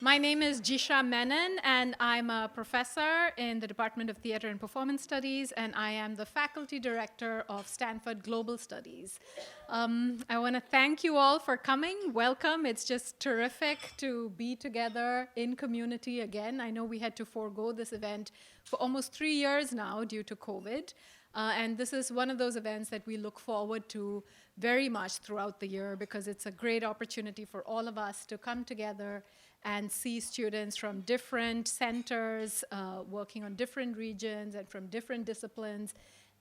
My name is Jisha Menon, and I'm a professor in the Department of Theater and Performance Studies, and I am the faculty director of Stanford Global Studies. I want to thank you all for coming. Welcome. It's just terrific to be together in community again. I know we had to forego this event for almost 3 years now due to COVID. And this is one of those events that we look forward to very much throughout the year because it's a great opportunity for all of us to come together and see students from different centers working on different regions and from different disciplines.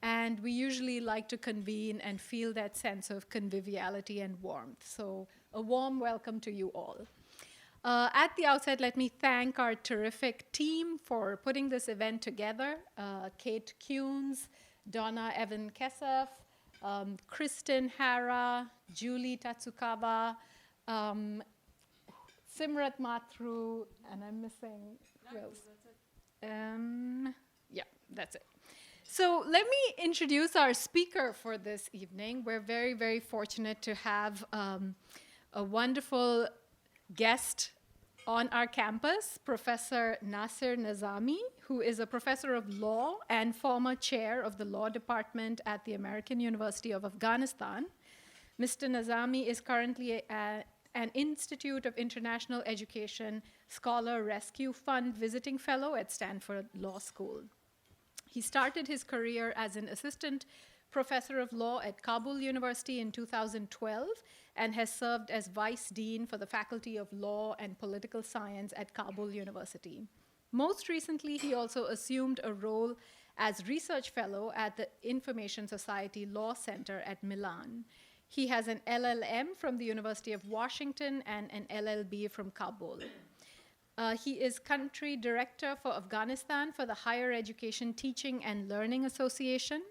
And we usually like to convene and feel that sense of conviviality and warmth. So a warm welcome to you all. At the outset, let me thank our terrific team for putting this event together. Kate Kuhns, Donna Evan Kesef, Kristen Hara, Julie Tatsukawa, Simrat Mathru, and I'm missing who else? Yeah, that's it. So let me introduce our speaker for this evening. We're very, very fortunate to have a wonderful guest on our campus, Professor Nasiruddin Nezaami, who is a professor of law and former chair of the law department at the American University of Afghanistan. Mr. Nezaami is currently an Institute of International Education Scholar Rescue Fund visiting fellow at Stanford Law School. He started his career as an assistant professor of law at Kabul University in 2012 and has served as vice dean for the Faculty of Law and Political Science at Kabul University. Most recently, he also assumed a role as research fellow at the Information Society Law Center at Milan. He has an LLM from the University of Washington and an LLB from Kabul. He is country director for Afghanistan for the Higher Education Teaching and Learning Association.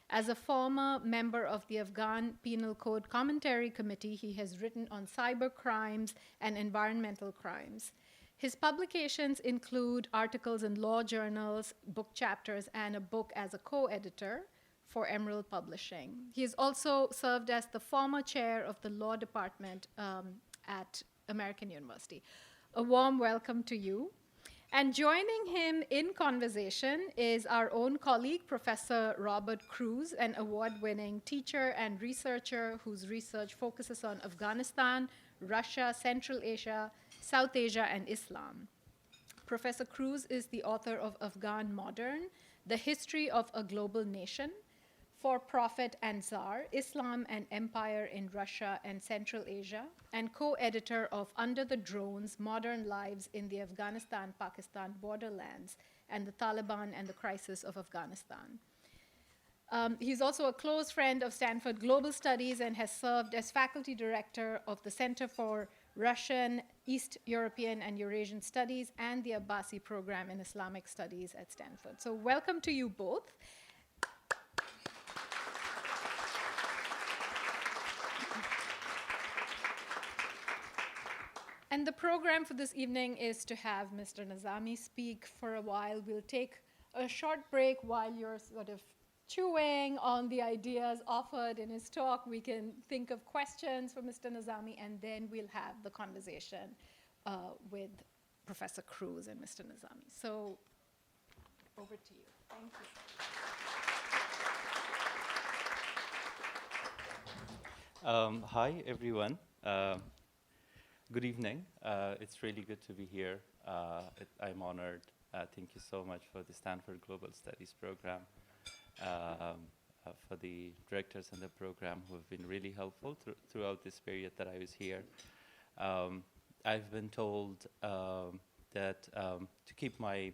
As a former member of the Afghan Penal Code Commentary Committee, he has written on cyber crimes and environmental crimes. His publications include articles in law journals, book chapters, and a book as a co-editor for Emerald Publishing. He has also served as the former chair of the law department at American University. A warm welcome to you. And joining him in conversation is our own colleague, Professor Robert Cruz, an award-winning teacher and researcher whose research focuses on Afghanistan, Russia, Central Asia, South Asia, and Islam. Professor Cruz is the author of Afghan Modern, The History of a Global Nation, For Prophet and Tsar, Islam and Empire in Russia and Central Asia, and co-editor of Under the Drones, Modern Lives in the Afghanistan-Pakistan Borderlands and the Taliban and the Crisis of Afghanistan. He's also a close friend of Stanford Global Studies and has served as faculty director of the Center for Russian, East European, and Eurasian Studies and the Abbasi Program in Islamic Studies at Stanford. So welcome to you both. And the program for this evening is to have Mr. Nezaami speak for a while. We'll take a short break while you're sort of chewing on the ideas offered in his talk. We can think of questions for Mr. Nezaami, and then we'll have the conversation with Professor Cruz and Mr. Nezaami. So over to you. Thank you. Hi, everyone. Good evening. It's really good to be here. I'm honored. Thank you so much for the Stanford Global Studies program, for the directors in the program who have been really helpful throughout this period that I was here. I've been told that to keep my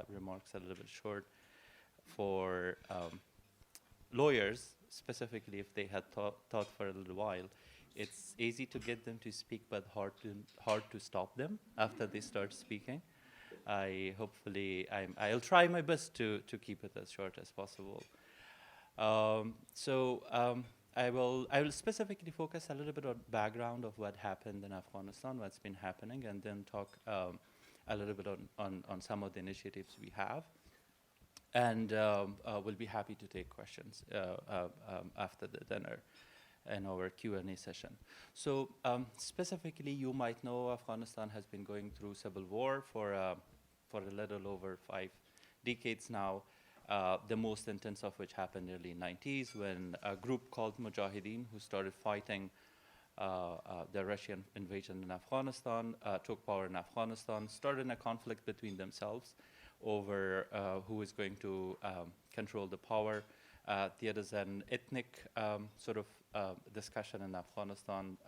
remarks a little bit short for lawyers, specifically if they had taught for a little while, it's easy to get them to speak, but hard to stop them after they start speaking. I'll try my best to keep it as short as possible. I will specifically focus a little bit on background of what happened in Afghanistan, what's been happening, and then talk a little bit on some of the initiatives we have. And we'll be happy to take questions after the dinner. in our Q&A session. So specifically, you might know Afghanistan has been going through civil war for a little over 5 decades now, the most intense of which happened in the early 90s when a group called Mujahideen, who started fighting the Russian invasion in Afghanistan, took power in Afghanistan, started a conflict between themselves over who is going to control the power. There is an ethnic discussion in Afghanistan.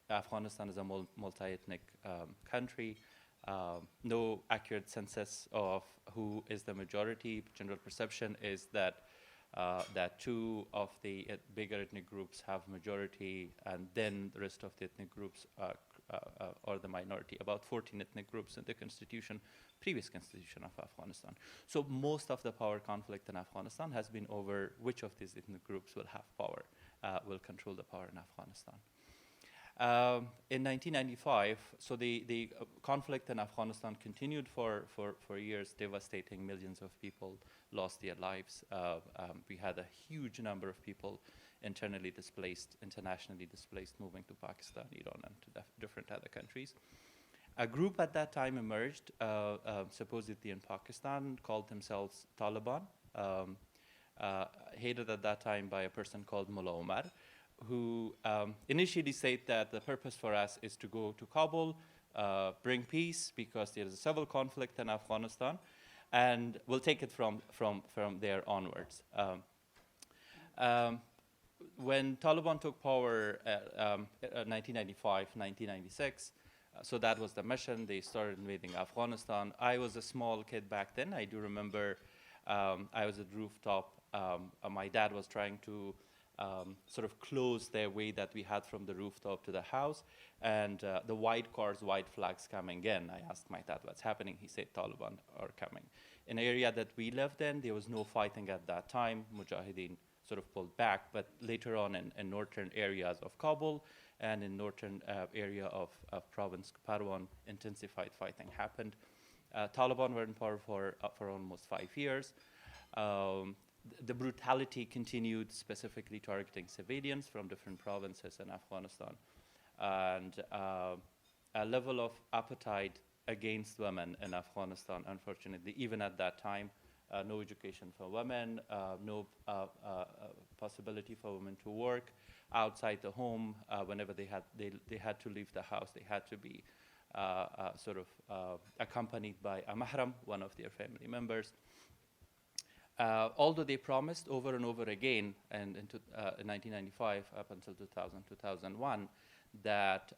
Afghanistan is a multi-ethnic country. No accurate census of who is the majority. General perception is that that 2 of the bigger ethnic groups have majority, and then the rest of the ethnic groups are the minority. About 14 ethnic groups in the previous constitution of Afghanistan. So most of the power conflict in Afghanistan has been over which of these ethnic groups will have power, will control the power in Afghanistan. In 1995, so the conflict in Afghanistan continued for years, devastating. Millions of people lost their lives. We had a huge number of people internally displaced, internationally displaced, moving to Pakistan, Iran, and to different other countries. A group at that time emerged, supposedly in Pakistan, called themselves Taliban, headed at that time by a person called Mullah Omar, who initially said that the purpose for us is to go to Kabul, bring peace, because there is a civil conflict in Afghanistan, and we'll take it from there onwards. When Taliban took power 1995, 1996, so that was the mission. They started invading Afghanistan. I was a small kid back then. I do remember I was at rooftop. My dad was trying to sort of close the way that we had from the rooftop to the house, and the white cars, white flags coming in. I asked my dad what's happening. He said Taliban are coming. In an area that we lived in, there was no fighting at that time. Mujahideen sort of pulled back, but later on in northern areas of Kabul and in northern area of province Parwan, intensified fighting happened. Taliban were in power for almost 5 years. The brutality continued, specifically targeting civilians from different provinces in Afghanistan, and a level of appetite against women in Afghanistan, unfortunately, even at that time. No education for women, no possibility for women to work outside the home. Whenever they had to leave the house, they had to be accompanied by a mahram, one of their family members. Although they promised over and over again, and in 1995 up until 2000, 2001, that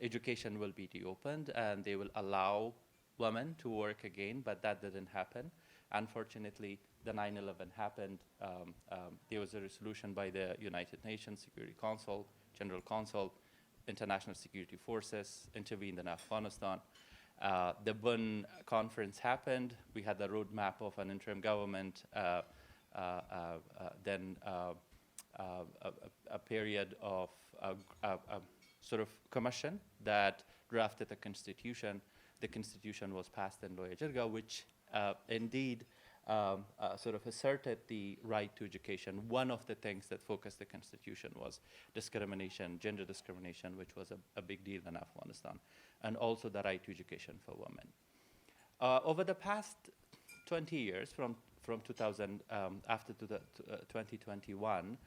education will be reopened and they will allow women to work again, but that didn't happen. Unfortunately, the 9/11 happened. There was a resolution by the United Nations Security Council, General Council, International Security Forces intervened in Afghanistan. The Bonn conference happened. We had the roadmap of an interim government, then a period of sort of commission that drafted the constitution. The constitution was passed in Loya Jirga, which indeed sort of asserted the right to education. One of the things that focused the constitution was discrimination, gender discrimination, which was a big deal in Afghanistan, and also the right to education for women. Over the past 20 years, from 2000 after to the 2021,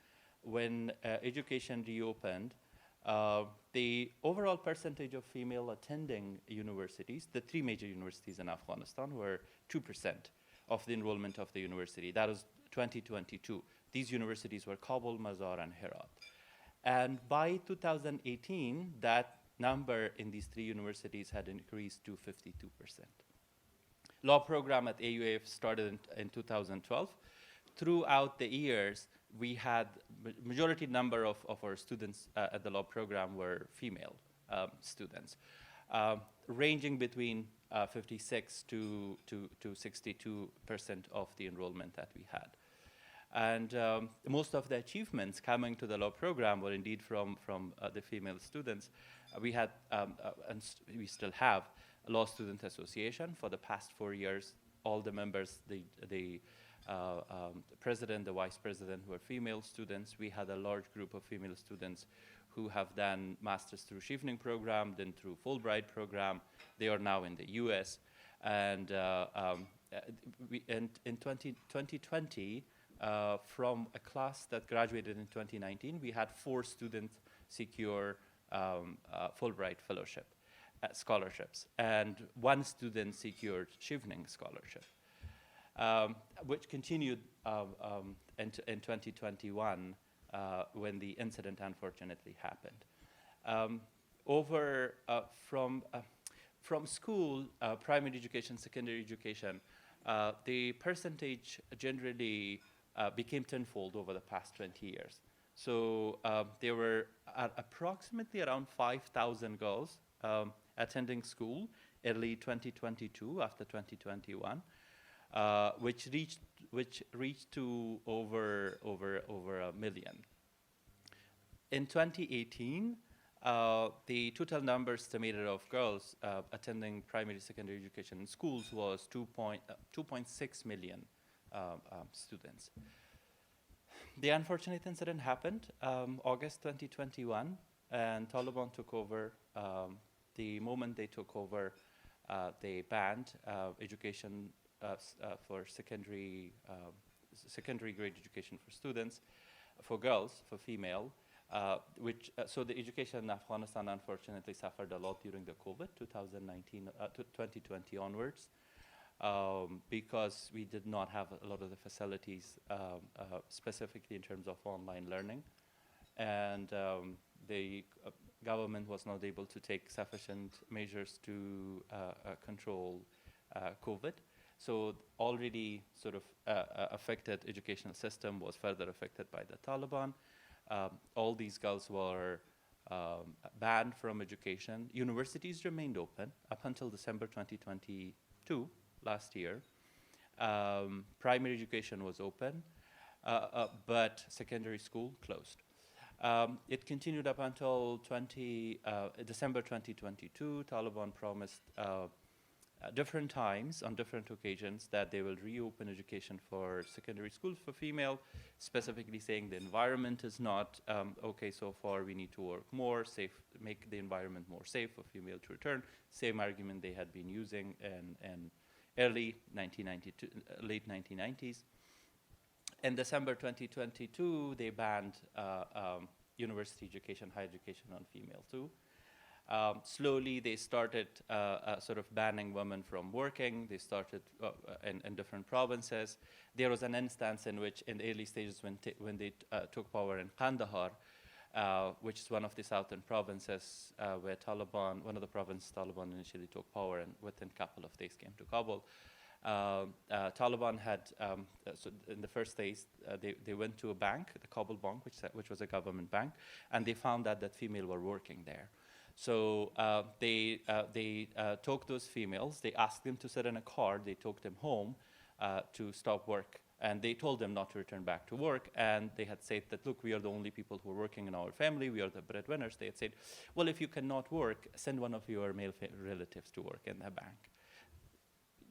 when education reopened, the overall percentage of female attending universities, the 3 major universities in Afghanistan, were 2% of the enrollment of the university. That was 2022. These universities were Kabul, Mazar, and Herat. And by 2018, that number in these 3 universities had increased to 52%. Law program at AUAF started in 2012. Throughout the years, we had majority number of our students at the law program were female students, ranging between 56 to 62% of the enrollment that we had. And most of the achievements coming to the law program were indeed from the female students. We had, and we still have, a law student association for the past 4 years. All the members, they the president, the vice president, who are female students. We had a large group of female students who have done masters through Chevening program, then through Fulbright program. They are now in the US. And in 2020, from a class that graduated in 2019, we had 4 students secure Fulbright fellowship scholarships, and 1 student secured Chevening scholarship, which continued in 2021 when the incident unfortunately happened. From school, primary education, secondary education, the percentage generally became tenfold over the past 20 years. So there were approximately around 5,000 girls attending school early 2022 after 2021, which reached to over 1 million. In 2018, the total number estimated of girls attending primary secondary education in schools was 2.6 million students. The unfortunate incident happened August 2021, and Taliban took over. The moment they took over, they banned education for secondary grade education for students, for girls, for female. So the education in Afghanistan unfortunately suffered a lot during the COVID 2019 to 2020 onwards, because we did not have a lot of the facilities, specifically in terms of online learning, and the government was not able to take sufficient measures to control COVID. So already sort of affected educational system was further affected by the Taliban. All these girls were banned from education. Universities remained open up until December 2022, last year. Primary education was open, but secondary school closed. It continued up until December 2022. Taliban promised different times, on different occasions, that they will reopen education for secondary schools for female, specifically saying the environment is not okay so far, we need to work more, make the environment more safe for female to return. Same argument they had been using in early 1992, late 1990s. In December 2022, they banned university education, higher education on female too. Slowly, they started sort of banning women from working. They started in different provinces. There was an instance in which, in the early stages, when they took power in Kandahar, which is one of the southern provinces where one of the provinces Taliban initially took power, and within a couple of days came to Kabul. Taliban had, so in the first days, they went to a bank, the Kabul Bank, which was a government bank, and they found that female were working there. So they took those females, they asked them to sit in a car, they took them home to stop work, and they told them not to return back to work, and they had said that, look, we are the only people who are working in our family, we are the breadwinners. They had said, well, if you cannot work, send one of your male relatives to work in the bank.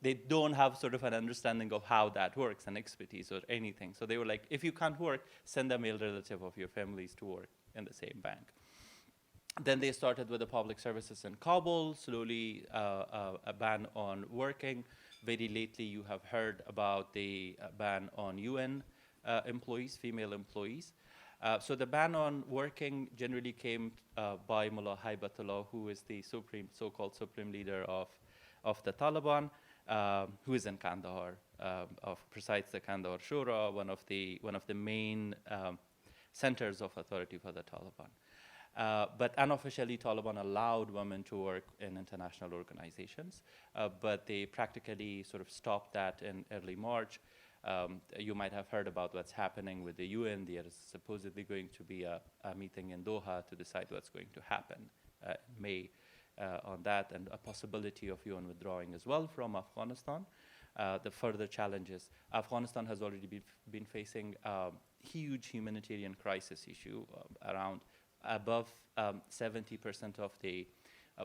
They don't have sort of an understanding of how that works, an expertise or anything. So they were like, if you can't work, send a male relative of your families to work in the same bank. Then they started with the public services in Kabul, slowly a ban on working. Very lately, you have heard about the ban on UN employees, female employees. So the ban on working generally came by Mullah Haibatullah, who is the so-called supreme leader of the Taliban, who is in Kandahar, presides the Kandahar Shura, one of the main centers of authority for the Taliban. But unofficially, Taliban allowed women to work in international organizations, but they practically sort of stopped that in early March. You might have heard about what's happening with the UN. There is supposedly going to be a meeting in Doha to decide what's going to happen in May on that, and a possibility of UN withdrawing as well from Afghanistan. The further challenges, Afghanistan has already been facing a huge humanitarian crisis issue. Around above 70% of the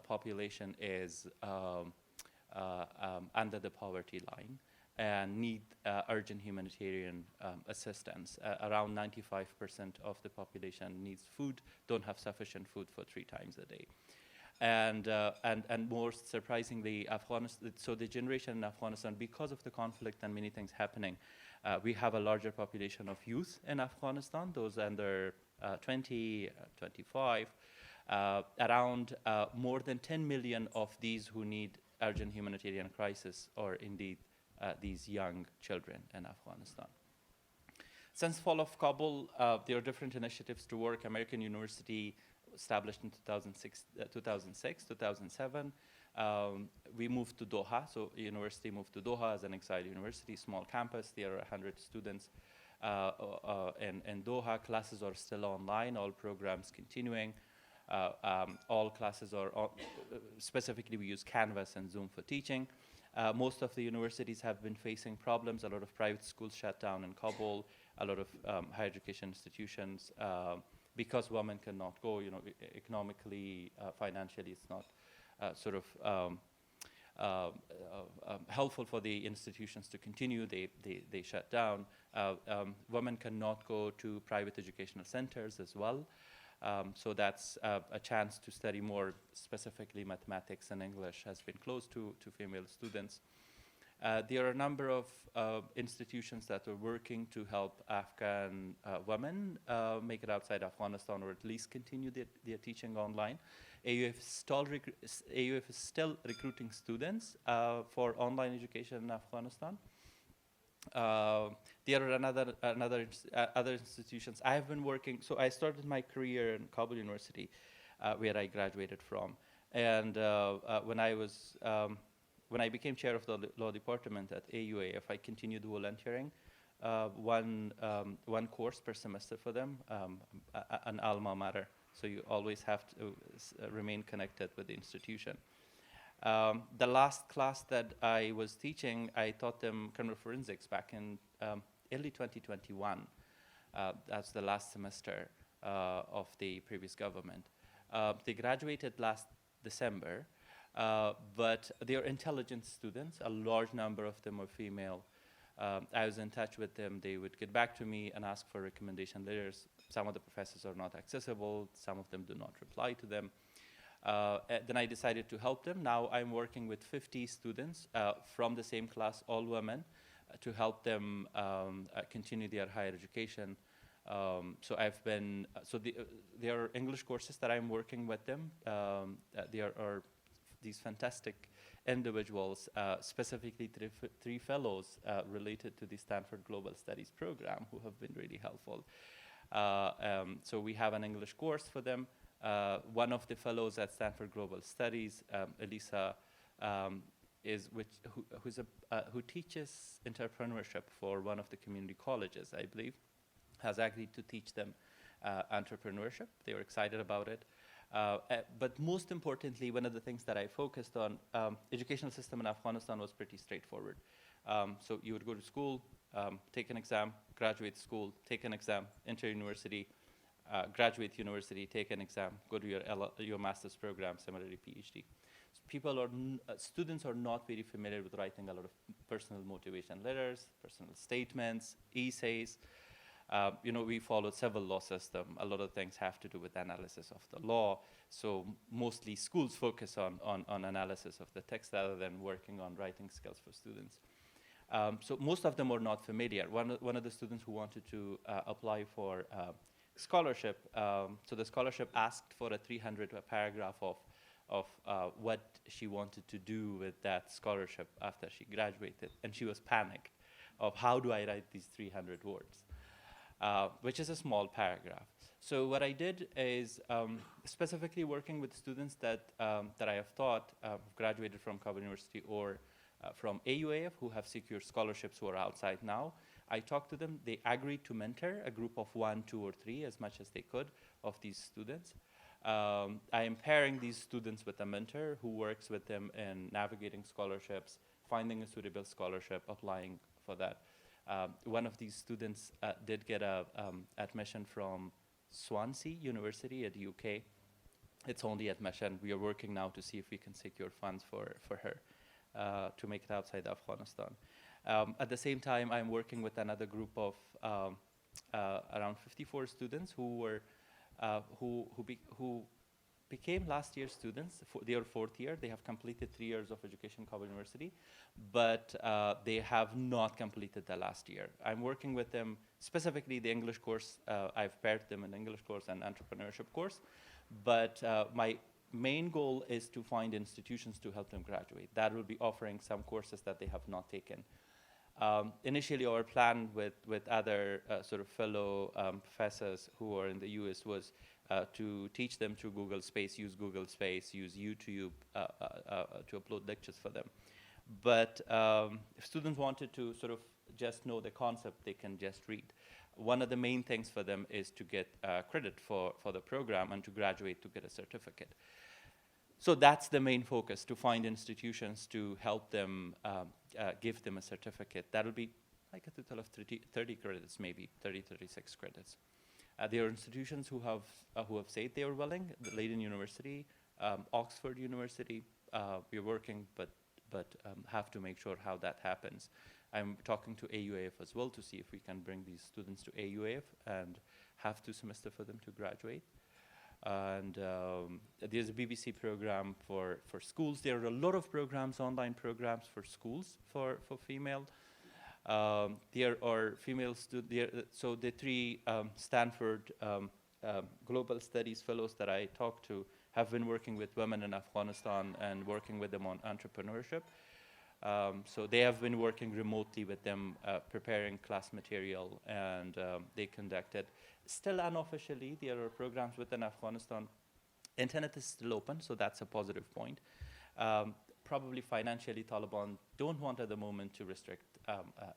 population is under the poverty line, and need urgent humanitarian assistance. Around 95% of the population needs food, don't have sufficient food for 3 times a day. And more surprisingly, Afghanistan, so the generation in Afghanistan, because of the conflict and many things happening, we have a larger population of youth in Afghanistan, those under 20, 25, around more than 10 million of these who need urgent humanitarian crisis are indeed these young children in Afghanistan. Since fall of Kabul, there are different initiatives to work. American University established in 2006, 2007. We moved to Doha, so university moved to Doha as an exile university, small campus. There are 100 students in Doha. Classes are still online, all programs continuing. All classes are, specifically we use Canvas and Zoom for teaching. Most of the universities have been facing problems. A lot of private schools shut down in Kabul, a lot of higher education institutions, because women cannot go, economically, financially, it's not helpful for the institutions to continue. They shut down. Women cannot go to private educational centers as well. So that's a chance to study more specifically mathematics and English has been closed to female students. There are a number of institutions that are working to help Afghan women make it outside Afghanistan, or at least continue their teaching online. AUF is still recruiting students for online education in Afghanistan. There are other institutions. I have been working, so I started my career in Kabul University, where I graduated from. And when I became chair of the law department at AUAF, I continued volunteering, one course per semester for them, an alma mater. So you always have to remain connected with the institution. The last class that I was teaching, I taught them criminal forensics back in early 2021. That's the last semester of the previous government. They graduated last December, but they are intelligent students. A large number of them are female. I was in touch with them. They would get back to me and ask for recommendation letters. Some of the professors are not accessible. Some of them do not reply to them. Then I decided to help them. Now I'm working with 50 students from the same class, all women, to help them continue their higher education. There are English courses that I'm working with them. There are these fantastic individuals, specifically three fellows related to the Stanford Global Studies program who have been really helpful. So we have an English course for them. One of the fellows at Stanford Global Studies, Elisa, who teaches entrepreneurship for one of the community colleges, I believe, has agreed to teach them entrepreneurship. They were excited about it. But most importantly, one of the things that I focused on, educational system in Afghanistan was pretty straightforward. So you would go to school, take an exam, graduate school, take an exam, enter university, graduate university, take an exam, go to your master's program, similarly PhD. So students are not very familiar with writing a lot of personal motivation letters, personal statements, essays. We followed several law system. A lot of things have to do with analysis of the law. So mostly schools focus on analysis of the text rather than working on writing skills for students. So most of them are not familiar. One of the students who wanted to apply for scholarship, so the scholarship asked for a 300 paragraph of what she wanted to do with that scholarship after she graduated. And she was panicked of how do I write these 300 words, which is a small paragraph. So what I did is specifically working with students that I have taught, graduated from Kabul University or from AUAF who have secured scholarships who are outside now. I talked to them. They agreed to mentor a group of 1, 2, or 3 as much as they could of these students. I am pairing these students with a mentor who works with them in navigating scholarships, finding a suitable scholarship, applying for that. One of these students did get a admission from Swansea University at the UK. It's only admission. We are working now to see if we can secure funds for her to make it outside Afghanistan. At the same time, I'm working with another group of around 54 students who became last year students. They are fourth year. They have completed 3 years of education in Kabul University, but they have not completed the last year. I'm working with them, specifically the English course. I've paired them in English course and entrepreneurship course, but my main goal is to find institutions to help them graduate. That will be offering some courses that they have not taken. Initially, our plan with other sort of fellow professors who are in the US was to teach them through Google Space, use Google Space, use YouTube to upload lectures for them. But if students wanted to sort of just know the concept, they can just read. One of the main things for them is to get credit for the program and to graduate to get a certificate. So that's the main focus, to find institutions to help them give them a certificate. That'll be like a total of 30 credits, maybe 30, 36 credits. There are institutions who have said they are willing. The Leiden University, Oxford University, we're working, but have to make sure how that happens. I'm talking to AUAF as well to see if we can bring these students to AUAF and have 2 semesters for them to graduate. And there's a BBC program for schools. There are a lot of programs, online programs for schools for female. There are female students. So the 3 Stanford Global Studies fellows that I talked to have been working with women in Afghanistan and working with them on entrepreneurship. So they have been working remotely with them, preparing class material, and they conducted. Still unofficially, there are programs within Afghanistan. Internet is still open, so that's a positive point. Probably financially, Taliban don't want at the moment to restrict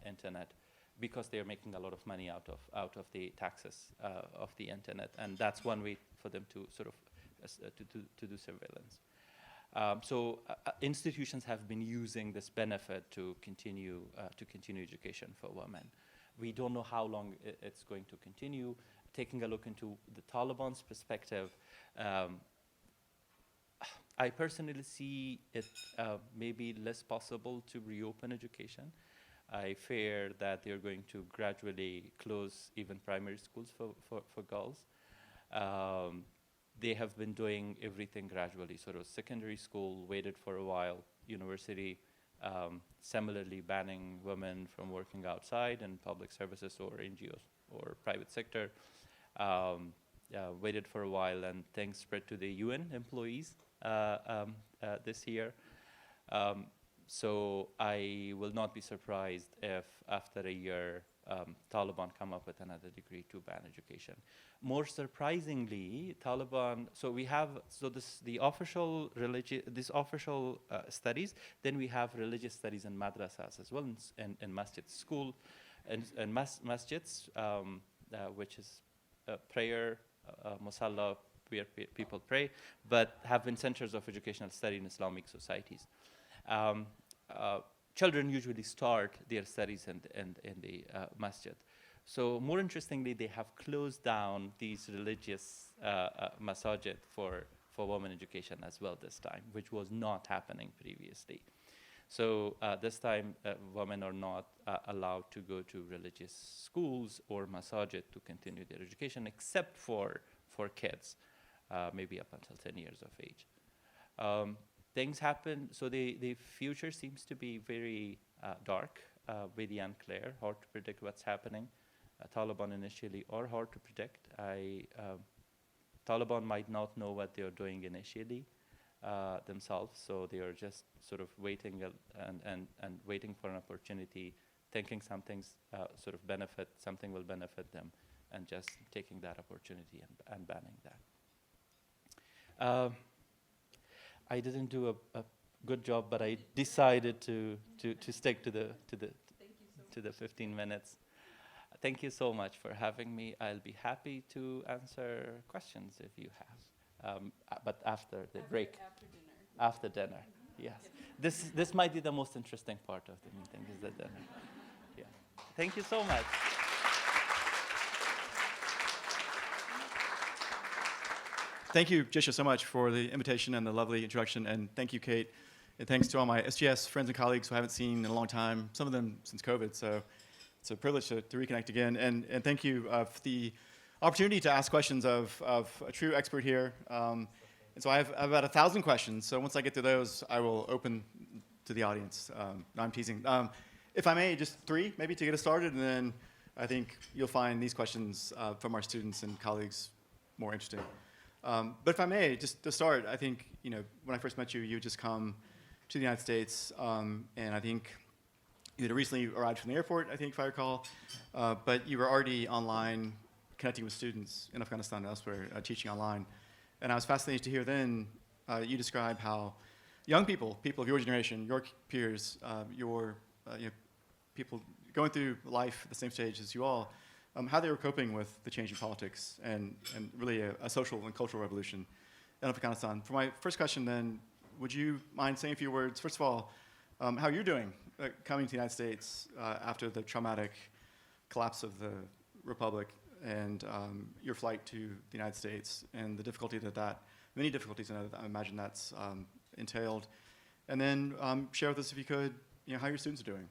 internet because they're making a lot of money out of the taxes of the internet, and that's one way for them to sort of to do surveillance. So institutions have been using this benefit to continue education for women. We don't know how long it's going to continue. Taking a look into the Taliban's perspective, I personally see it maybe less possible to reopen education. I fear that they're going to gradually close even primary schools for girls. They have been doing everything gradually. Sort of secondary school waited for a while, university similarly banning women from working outside in public services or NGOs or private sector. Waited for a while, and things spread to the UN employees this year. So I will not be surprised if after a year Taliban come up with another decree to ban education. More surprisingly, Taliban. So we have the official studies. Then we have religious studies in madrasas as well, in masjid school, and masjids, which is prayer, musalla, where people pray, but have been centers of educational study in Islamic societies. Children usually start their studies in the masjid. So more interestingly, they have closed down these religious masajid for women education as well this time, which was not happening previously. So this time, women are not allowed to go to religious schools or masajid to continue their education, except for kids, maybe up until 10 years of age. Things happen, so the future seems to be very dark, very unclear, hard to predict what's happening. Taliban initially are hard to predict. Taliban might not know what they are doing initially themselves, so they are just sort of waiting and waiting for an opportunity, thinking something will benefit them, and just taking that opportunity and banning that. I didn't do a good job, but I decided to stick to the 15 minutes. Thank you so much for having me. I'll be happy to answer questions if you have, but after the break. After dinner, yes. This might be the most interesting part of the meeting, is the dinner. Yeah. Thank you so much. Thank you, Jisha, so much for the invitation and the lovely introduction, and thank you, Kate. And thanks to all my SGS friends and colleagues who I haven't seen in a long time, some of them since COVID. So it's a privilege to reconnect again. And thank you for the opportunity to ask questions of a true expert here. And so I have about 1,000 questions. So once I get to those, I will open to the audience. No, I'm teasing. If I may, just 3 maybe to get us started, and then I think you'll find these questions from our students and colleagues more interesting. But if I may, just to start, I think when I first met you, you had just come to the United States, and I think you had recently arrived from the airport, I think, if I recall, but you were already online connecting with students in Afghanistan and elsewhere, teaching online. And I was fascinated to hear then you describe how young people of your generation, your peers, people going through life at the same stage as you all, how they were coping with the change in politics and really a social and cultural revolution in Afghanistan. For my first question then, would you mind saying a few words, first of all, how you're doing coming to the United States after the traumatic collapse of the Republic and your flight to the United States and the difficulty many difficulties I imagine that's entailed. And then share with us, if you could, how your students are doing.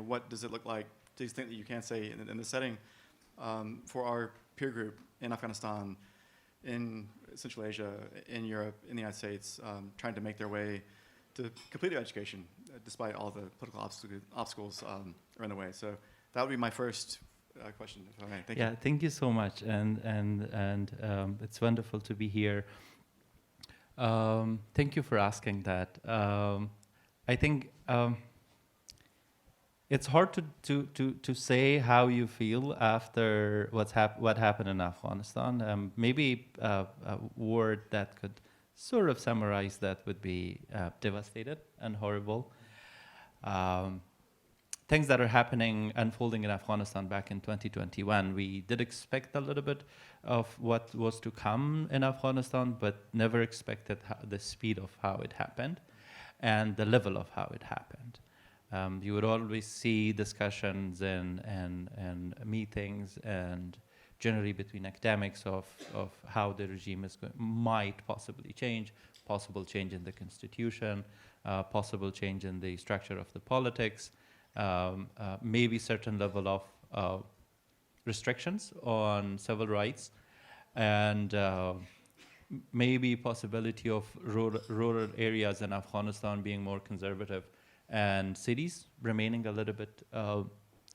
What does it look like, to the extent that you can say in the setting for our peer group in Afghanistan, in Central Asia, in Europe, in the United States, trying to make their way to complete their education, despite all the political obstacles are in the way. So that would be my first question, if I may. Thank you. Thank you so much, and it's wonderful to be here. Thank you for asking that. I think it's hard to say how you feel after what happened in Afghanistan. Maybe a word that could sort of summarize that would be devastated and horrible. Things that are unfolding in Afghanistan back in 2021, we did expect a little bit of what was to come in Afghanistan, but never expected the speed of how it happened and the level of how it happened. You would always see discussions and meetings and generally between academics of how the regime might possibly change, possible change in the constitution, possible change in the structure of the politics, maybe certain level of restrictions on civil rights, and maybe possibility of rural areas in Afghanistan being more conservative and cities remaining a little bit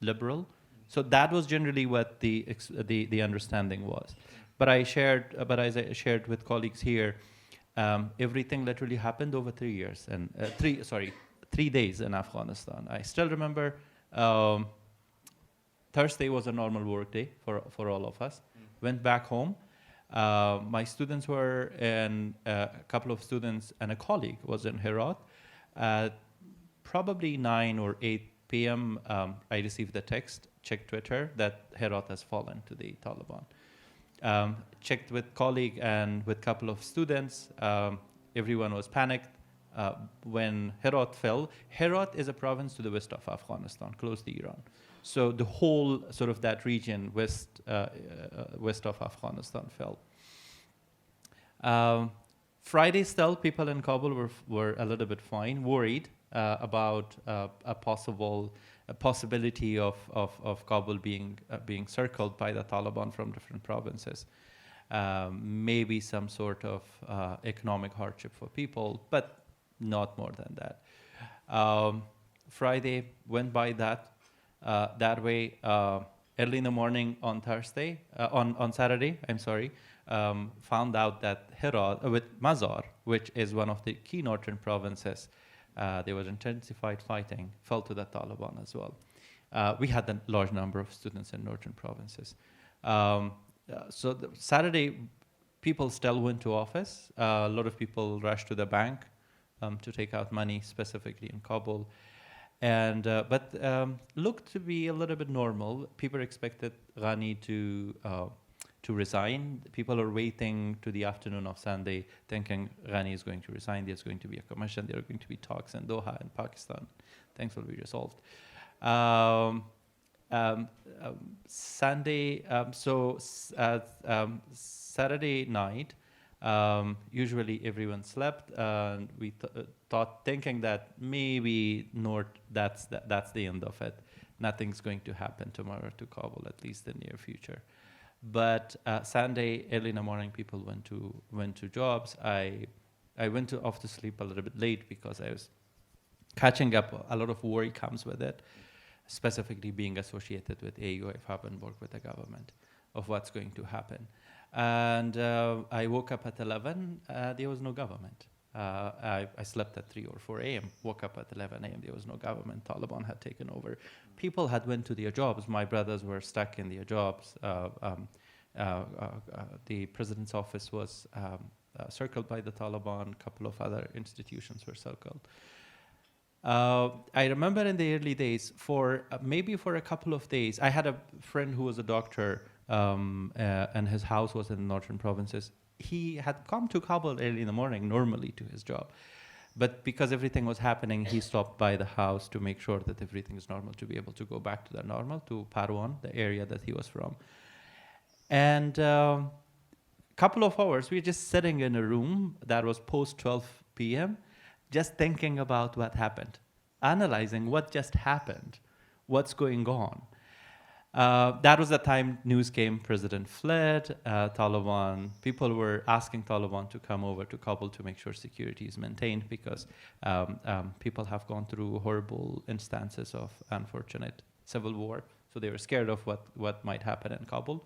liberal. So that was generally what the understanding was. But as I shared with colleagues here, everything literally happened over 3 years and 3 days in Afghanistan. I still remember Thursday was a normal work day for all of us. Went back home. My students were a couple of students and a colleague was in Herat. Probably 9 or 8 p.m. I received the text, checked Twitter, that Herat has fallen to the Taliban. Checked with colleague and with couple of students. Everyone was panicked. When Herat fell, Herat is a province to the west of Afghanistan, close to Iran. So the whole sort of that region west of Afghanistan fell. Friday still, people in Kabul were a little bit fine, worried about a possibility of Kabul being circled by the Taliban from different provinces. Maybe some sort of economic hardship for people, but not more than that. Friday went by that way. Early in the morning on Saturday, found out that Herat, with Mazar, which is one of the key northern provinces, there was intensified fighting, fell to the Taliban as well. We had a large number of students in northern provinces. So Saturday, people still went to office. A lot of people rushed to the bank to take out money, specifically in Kabul. But looked to be a little bit normal. People expected Ghani to resign. People are waiting to the afternoon of Sunday, thinking Ghani is going to resign. There's going to be a commission. There are going to be talks in Doha in Pakistan. Things will be resolved. Saturday night, usually everyone slept, and we thinking that maybe that's the end of it. Nothing's going to happen tomorrow to Kabul, at least in the near future. But Sunday, early in the morning, people went to jobs. I went off to sleep a little bit late because I was catching up. A lot of worry comes with it, specifically being associated with AUIF and work with the government of what's going to happen. And I woke up at 11. There was no government. I slept at 3 or 4 a.m., woke up at 11 a.m. There was no government. Taliban had taken over. People had went to their jobs. My brothers were stuck in their jobs. The president's office was circled by the Taliban. A couple of other institutions were circled. I remember in the early days, maybe for a couple of days, I had a friend who was a doctor, and his house was in the northern provinces. He had come to Kabul early in the morning, normally to his job. But because everything was happening, he stopped by the house to make sure that everything is normal, to be able to go back to the normal, to Parwan, the area that he was from. And couple of hours, we were just sitting in a room that was post 12 p.m., just thinking about what happened, analyzing what just happened, what's going on. That was the time news came, president fled, Taliban, people were asking Taliban to come over to Kabul to make sure security is maintained because people have gone through horrible instances of unfortunate civil war. So they were scared of what might happen in Kabul.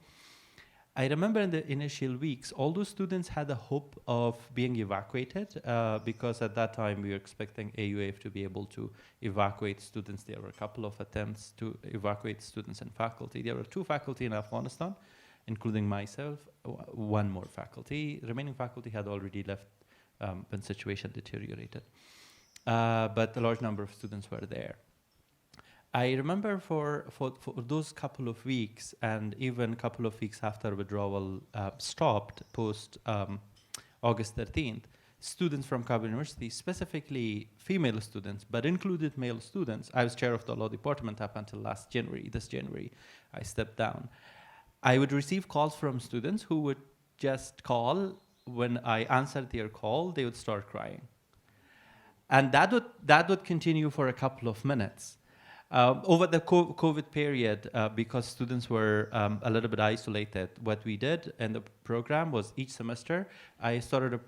I remember in the initial weeks, all those students had the hope of being evacuated because at that time we were expecting AUAF to be able to evacuate students. There were a couple of attempts to evacuate students and faculty. There were 2 faculty in Afghanistan, including myself, 1 more faculty. The remaining faculty had already left when situation deteriorated. But a large number of students were there. I remember for those couple of weeks and even a couple of weeks after withdrawal stopped post August 13th, students from Kabul University, specifically female students, but included male students. I was chair of the law department up until this January, I stepped down. I would receive calls from students who would just call. When I answered their call, they would start crying. And that would continue for a couple of minutes. Over the COVID period, because students were a little bit isolated, what we did in the program was each semester, I started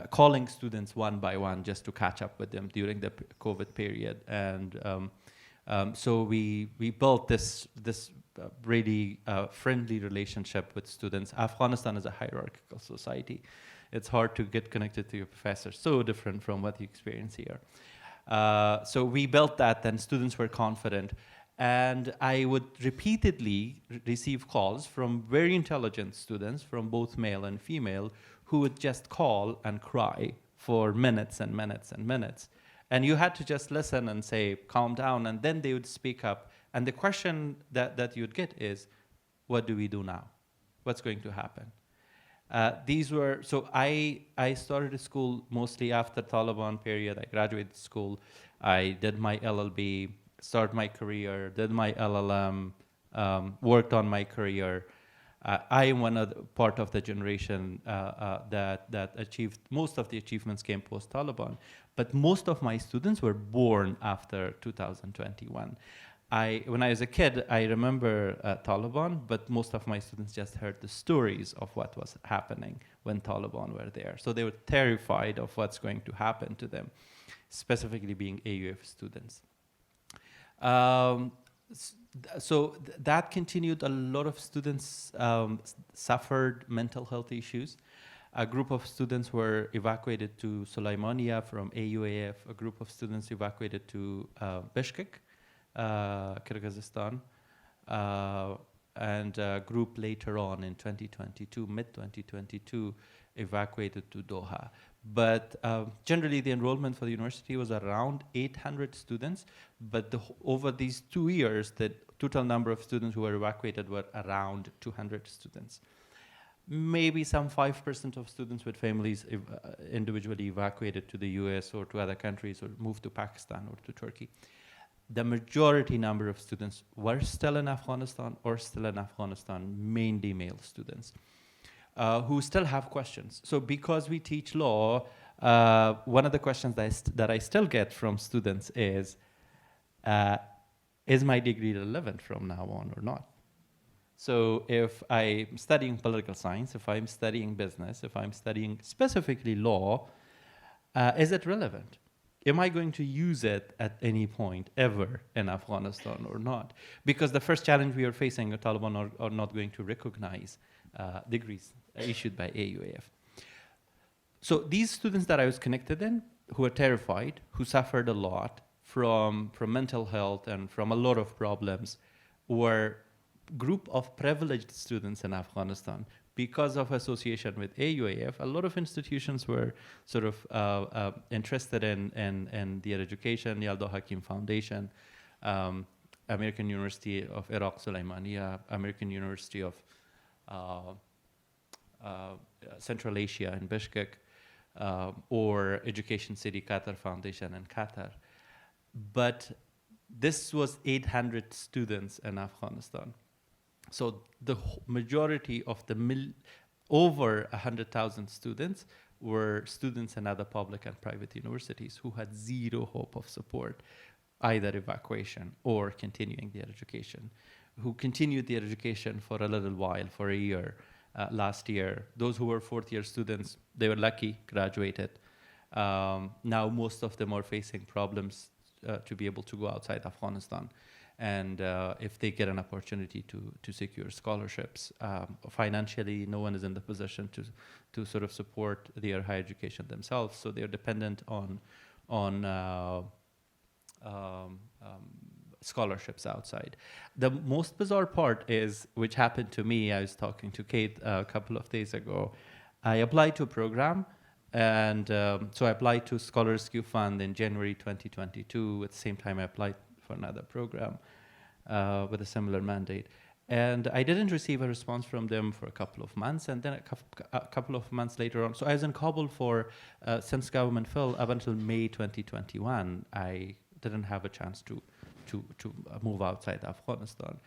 calling students one by one just to catch up with them during the COVID period. And so we built this really friendly relationship with students. Afghanistan is a hierarchical society. It's hard to get connected to your professor, so different from what you experience here. So we built that, and students were confident. And I would repeatedly receive calls from very intelligent students, from both male and female, who would just call and cry for minutes and minutes and minutes. And you had to just listen and say, calm down, and then they would speak up. And the question that you'd get is, what do we do now? What's going to happen? So I started school mostly after Taliban period. I graduated school. I did my LLB, started my career, did my LLM, worked on my career. I am part of the generation that achieved, most of the achievements came post-Taliban, but most of my students were born after 2021. When I was a kid, I remember Taliban, but most of my students just heard the stories of what was happening when Taliban were there. So they were terrified of what's going to happen to them, specifically being AUF students. So that continued. A lot of students suffered mental health issues. A group of students were evacuated to Sulaimania from AUAF. A group of students evacuated to Bishkek, Kyrgyzstan, and a group later on in 2022, mid-2022, evacuated to Doha. But generally, the enrollment for the university was around 800 students, but over these 2 years, the total number of students who were evacuated were around 200 students. Maybe some 5% of students with families individually evacuated to the US or to other countries or moved to Pakistan or to Turkey. The majority number of students were still in Afghanistan mainly male students, who still have questions. So because we teach law, one of the questions that I still get from students is my degree relevant from now on or not? So if I'm studying political science, if I'm studying business, if I'm studying specifically law, is it relevant? Am I going to use it at any point ever in Afghanistan or not? Because the first challenge we are facing, the Taliban are not going to recognize degrees issued by AUAF. So these students that I was connected in, who are terrified, who suffered a lot from mental health and from a lot of problems, were group of privileged students in Afghanistan. Because of association with AUAF, a lot of institutions were sort of interested in their education, Yalda Hakim Foundation, American University of Iraq Sulaimaniya, American University of Central Asia in Bishkek, or Education City Qatar Foundation in Qatar. But this was 800 students in Afghanistan. So the majority of the over 100,000 students were students in other public and private universities who had zero hope of support, either evacuation or continuing their education, who continued their education for a little while, for a year, last year. Those who were fourth-year students, they were lucky, graduated. Now most of them are facing problems to be able to go outside Afghanistan. And if they get an opportunity to secure scholarships, financially, no one is in the position to sort of support their higher education themselves. So they're dependent on scholarships outside. The most bizarre part is, which happened to me, I was talking to Kate a couple of days ago. I applied to a program, and so I applied to Scholar Rescue Fund in January 2022. At the same time, I applied for another program with a similar mandate. And I didn't receive a response from them for a couple of months, and then a couple of months later on. So I was in Kabul for, since government fell, up until May 2021. I didn't have a chance to move outside Afghanistan.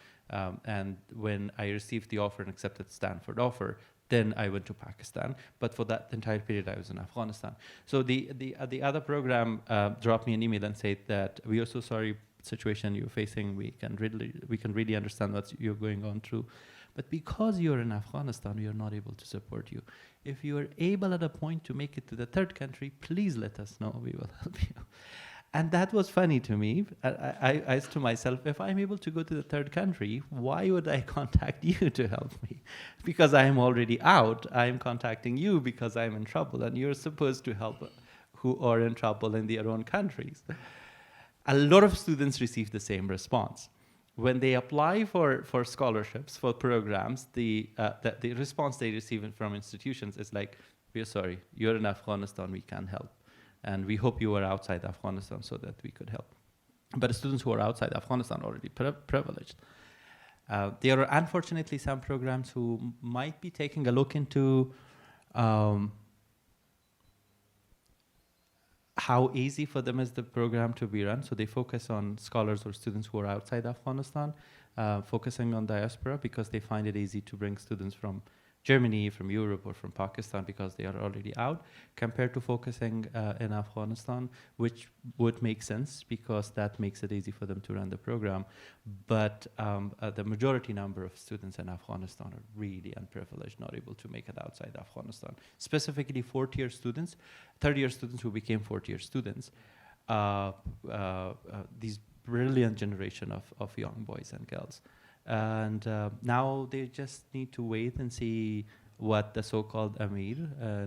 And when I received the offer and accepted Stanford offer, then I went to Pakistan. But for that entire period, I was in Afghanistan. So the other program dropped me an email and said that we are so sorry situation you're facing. We can really understand what you're going on through. But because you're in Afghanistan, we are not able to support you. If you are able at a point to make it to the third country, please let us know. We will help you. And that was funny to me. I asked to myself, if I'm able to go to the third country, why would I contact you to help me? Because I am already out. I'm contacting you because I'm in trouble, and you're supposed to help who are in trouble in their own countries. A lot of students receive the same response. When they apply for scholarships, for programs, the response they receive from institutions is like, we're sorry, you're in Afghanistan, we can't help. And we hope you were outside Afghanistan so that we could help. But the students who are outside Afghanistan are already privileged. There are unfortunately some programs who might be taking a look into how easy for them is the program to be run. So they focus on scholars or students who are outside Afghanistan, focusing on diaspora because they find it easy to bring students from Germany, from Europe, or from Pakistan because they are already out, compared to focusing in Afghanistan, which would make sense because that makes it easy for them to run the program. But the majority number of students in Afghanistan are really unprivileged, not able to make it outside Afghanistan. Specifically, fourth-year students, third-year students who became fourth-year students, these brilliant generation of young boys and girls. And now they just need to wait and see what the so-called Amir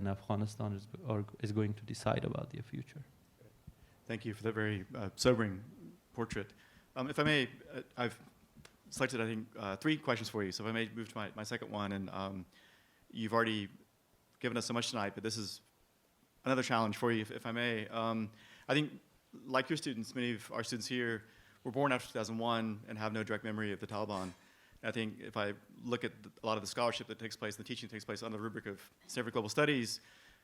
in Afghanistan is going to decide about their future. Thank you for that very sobering portrait. If I may, I've selected, I think, 3 questions for you. So if I may move to my second one, and you've already given us so much tonight, but this is another challenge for you, if I may. I think, like your students, many of our students here were born after 2001 and have no direct memory of the Taliban. And I think if I look at a lot of the scholarship that takes place, the teaching that takes place under the rubric of Stanford Global Studies,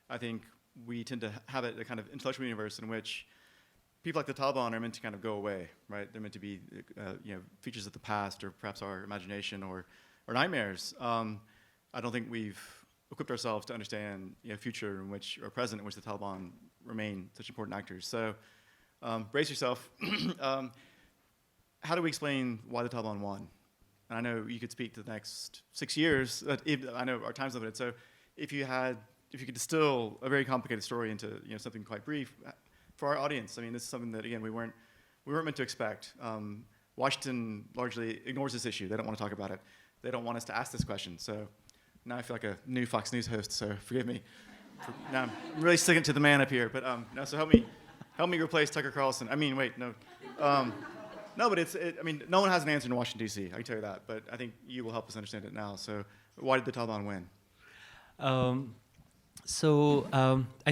I think we tend to have a kind of intellectual universe in which people like the Taliban are meant to kind of go away, right? They're meant to be features of the past or perhaps our imagination or nightmares. I don't think we've equipped ourselves to understand future in which, or present in which the Taliban remain such important actors. So brace yourself. How do we explain why the Taliban won? And I know you could speak to the next 6 years. I know our time's limited. So if you could distill a very complicated story into something quite brief for our audience. I mean, this is something that again we weren't meant to expect. Washington largely ignores this issue. They don't want to talk about it. They don't want us to ask this question. So now I feel like a new Fox News host. So forgive me. Now I'm really sticking to the man up here. But no. So help me replace Tucker Carlson. I mean, wait, no. No, but I mean, no one has an answer in Washington, D.C., I can tell you that. But I think you will help us understand it now. So why did the Taliban win? I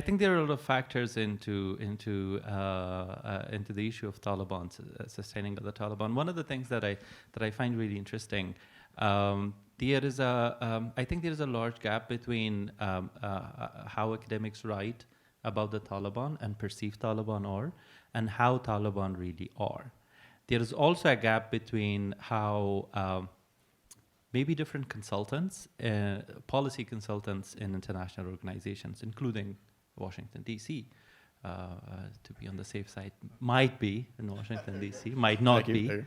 think there are a lot of factors into the issue of Taliban, sustaining of the Taliban. One of the things that I find really interesting, I think there is a large gap between how academics write about the Taliban and perceive Taliban are, and how Taliban really are. There is also a gap between how maybe different consultants, policy consultants in international organizations, including Washington, D.C., to be on the safe side, might be in Washington, D.C., might not be.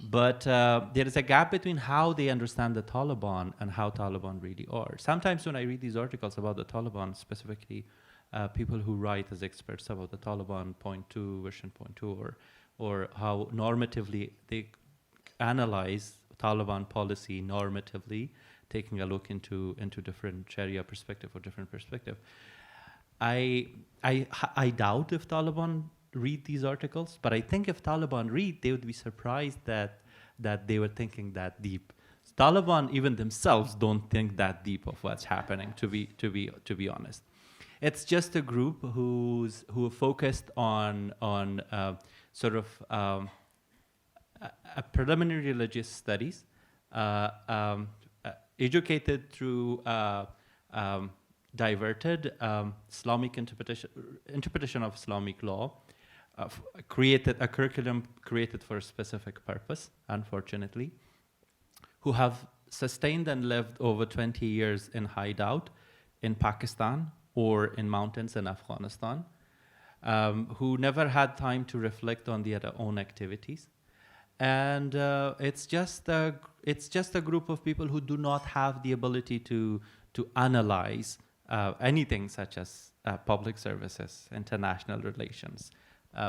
But there is a gap between how they understand the Taliban and how Taliban really are. Sometimes when I read these articles about the Taliban, specifically people who write as experts about the Taliban point 2, version point 2, or how normatively they analyze Taliban policy normatively, taking a look into different Sharia perspective or different perspective. I doubt if Taliban read these articles, but I think if Taliban read, they would be surprised that they were thinking that deep. Taliban even themselves don't think that deep of what's happening. To be honest, it's just a group who are focused on sort of a preliminary religious studies, educated through diverted Islamic interpretation of Islamic law, created a curriculum created for a specific purpose, unfortunately, who have sustained and lived over 20 years in hideout in Pakistan or in mountains in Afghanistan, who never had time to reflect on their own activities. And it's just a group of people who do not have the ability to analyze anything such as public services, international relations,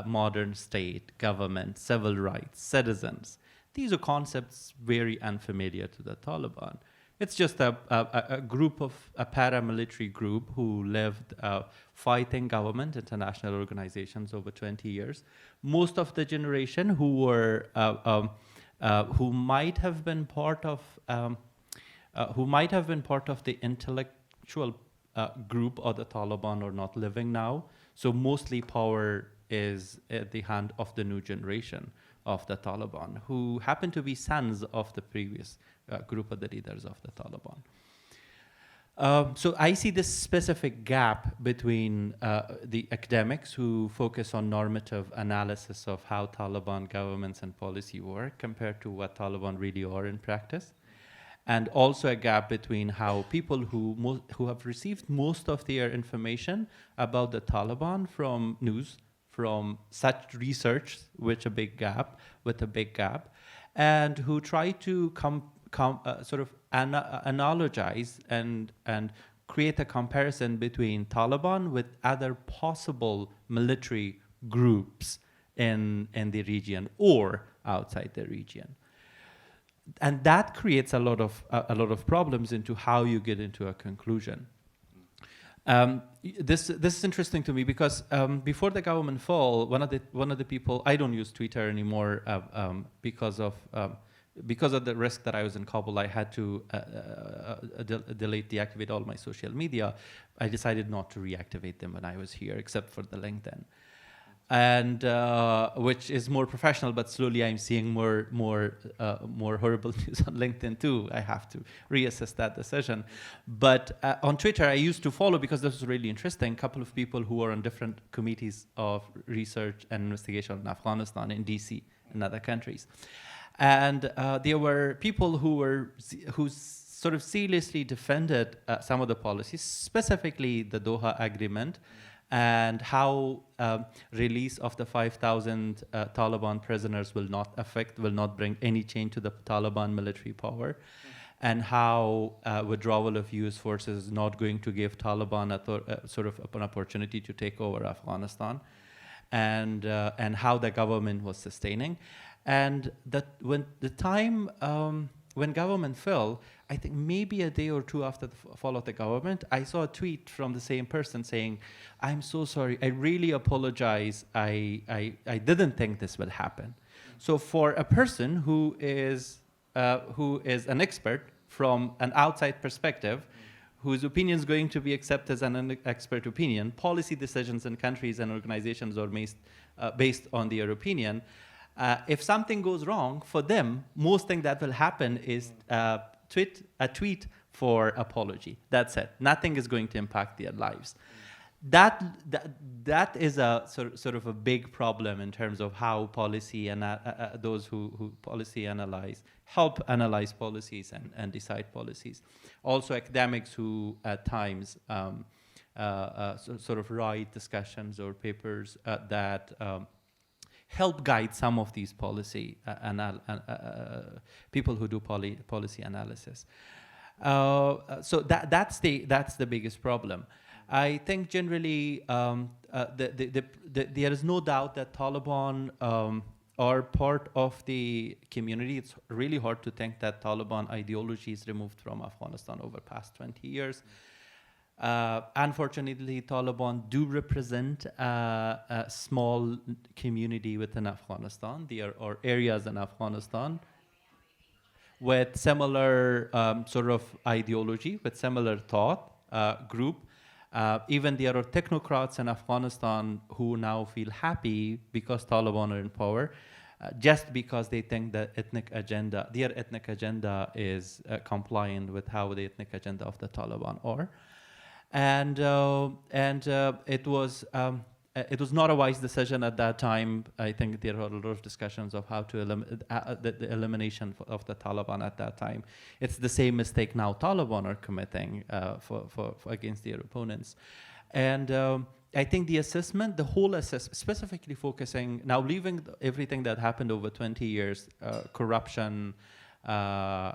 modern state, government, civil rights, citizens. These are concepts very unfamiliar to the Taliban. It's just a group of a paramilitary group who lived fighting government, international organizations over 20 years. Most of the generation who were who might have been part of the intellectual group of the Taliban are not living now. So mostly power is at the hand of the new generation of the Taliban, who happen to be sons of the previous group of the leaders of the Taliban. So I see this specific gap between the academics who focus on normative analysis of how Taliban governments and policy work compared to what Taliban really are in practice, and also a gap between how people who have received most of their information about the Taliban from news, from such research with a big gap, and who try to sort of analogize and create a comparison between Taliban with other possible military groups in the region or outside the region. And that creates a lot of problems into how you get into a conclusion. This is interesting to me because before the government fall, one of the people, I don't use Twitter anymore because of the risk that I was in Kabul. I had to deactivate all my social media. I decided not to reactivate them when I was here, except for the LinkedIn, and which is more professional. But slowly, I'm seeing more horrible news on LinkedIn too. I have to reassess that decision. But on Twitter, I used to follow because this was really interesting. A couple of people who are on different committees of research and investigation in Afghanistan, in DC, and other countries. And there were people who sort of seriously defended some of the policies, specifically the Doha Agreement, and how release of the 5,000 Taliban prisoners will not bring any change to the Taliban military power, and how withdrawal of US forces is not going to give Taliban sort of an opportunity to take over Afghanistan, and how the government was sustaining. And that when government fell, I think maybe a day or two after the fall of the government, I saw a tweet from the same person saying, "I'm so sorry, I really apologize, I didn't think this would happen." So for a person who is an expert from an outside perspective, whose opinion is going to be accepted as an expert opinion, policy decisions in countries and organizations are based on their opinion. If something goes wrong for them, most thing that will happen is a tweet for apology. That's it. Nothing is going to impact their lives. That is a sort of a big problem in terms of how policy and those who policy analyze help analyze policies and decide policies. Also, academics who at times sort of write discussions or papers that help guide some of these policy people who do policy analysis. So that's the biggest problem. I think generally there is no doubt that Taliban are part of the community. It's really hard to think that Taliban ideology is removed from Afghanistan over the past 20 years. Unfortunately, Taliban do represent a small community within Afghanistan. There are areas in Afghanistan with similar sort of ideology, with similar thought group. Even there are technocrats in Afghanistan who now feel happy because Taliban are in power, just because they think that their ethnic agenda is compliant with how the ethnic agenda of the Taliban are. And it was not a wise decision at that time. I think there are a lot of discussions of how to the elimination of the Taliban at that time. It's the same mistake now Taliban are committing for against their opponents. And I think the assessment, the whole assessment, specifically focusing, now leaving everything that happened over 20 years, corruption, to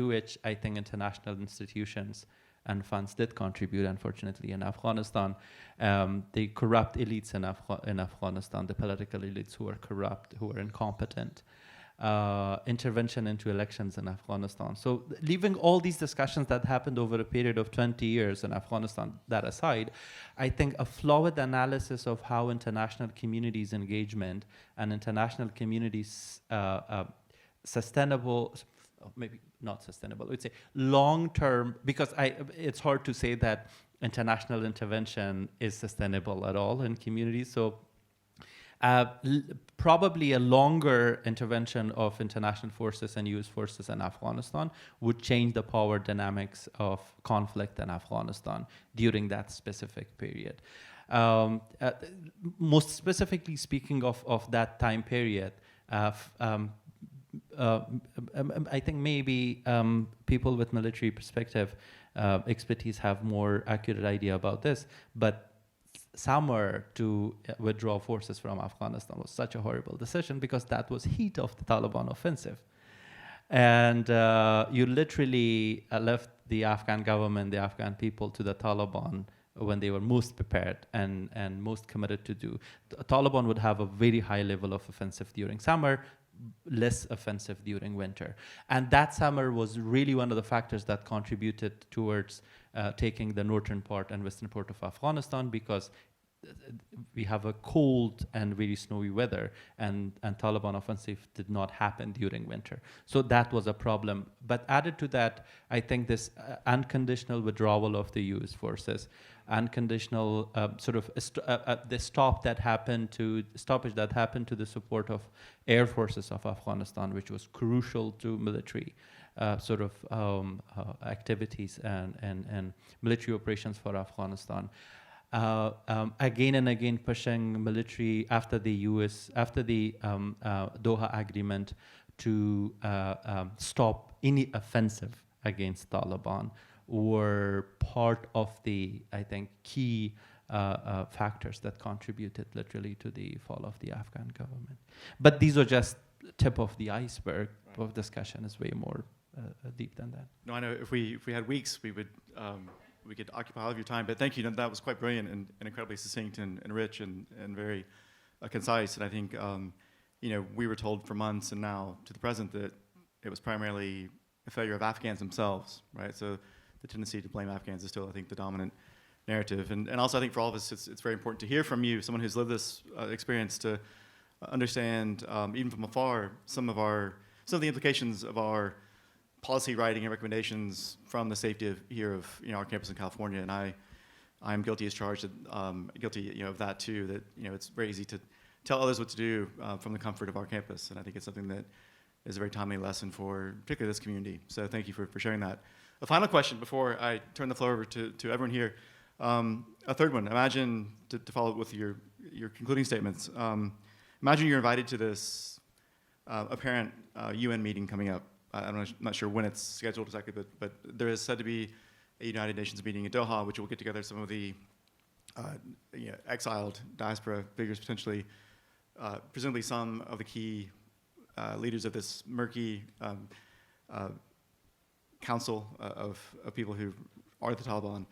which I think international institutions and funds did contribute, unfortunately, in Afghanistan. The corrupt elites in Afghanistan, the political elites who are corrupt, who are incompetent, intervention into elections in Afghanistan. So leaving all these discussions that happened over a period of 20 years in Afghanistan, that aside, I think a flawed analysis of how international communities' engagement and international communities' sustainable, maybe not sustainable, I would say long-term, because it's hard to say that international intervention is sustainable at all in communities. So probably a longer intervention of international forces and US forces in Afghanistan would change the power dynamics of conflict in Afghanistan during that specific period. Most specifically speaking of that time period, I think maybe people with military perspective expertise have more accurate idea about this, but summer to withdraw forces from Afghanistan was such a horrible decision because that was heat of the Taliban offensive. And you literally left the Afghan government, the Afghan people to the Taliban when they were most prepared and most committed to do. The Taliban would have a very high level of offensive during summer, less offensive during winter. And that summer was really one of the factors that contributed towards taking the northern part and western part of Afghanistan, because we have a cold and very snowy weather, and Taliban offensive did not happen during winter. So that was a problem. But added to that, I think this unconditional withdrawal of the US forces, unconditional the stoppage that happened to the support of air forces of Afghanistan, which was crucial to military activities and military operations for Afghanistan. Again and again pushing military after the Doha Agreement to stop any offensive against Taliban were part of the, I think, key factors that contributed literally to the fall of the Afghan government. But these are just tip of the iceberg. Right. Of discussion is way more deep than that. No, I know if we had weeks, we could occupy all of your time. But thank you. That was quite brilliant and incredibly succinct and rich and very concise. And I think we were told for months and now to the present that it was primarily a failure of Afghans themselves, right? So the tendency to blame Afghans is still, I think, the dominant narrative. And also, I think for all of us, it's very important to hear from you, someone who's lived this experience, to understand, even from afar, some of the implications of our policy writing and recommendations from the safety of our campus in California. And I'm guilty as charged, guilty of that too. That it's very easy to tell others what to do from the comfort of our campus. And I think it's something that is a very timely lesson for particularly this community. So thank you for sharing that. A final question before I turn the floor over to everyone here. A third one. Imagine, to follow up with your concluding statements, imagine you're invited to this apparent UN meeting coming up. I'm not sure when it's scheduled exactly, but there is said to be a United Nations meeting in Doha, which will get together some of the exiled diaspora figures, potentially, presumably some of the key leaders of this murky council of people who are the Taliban.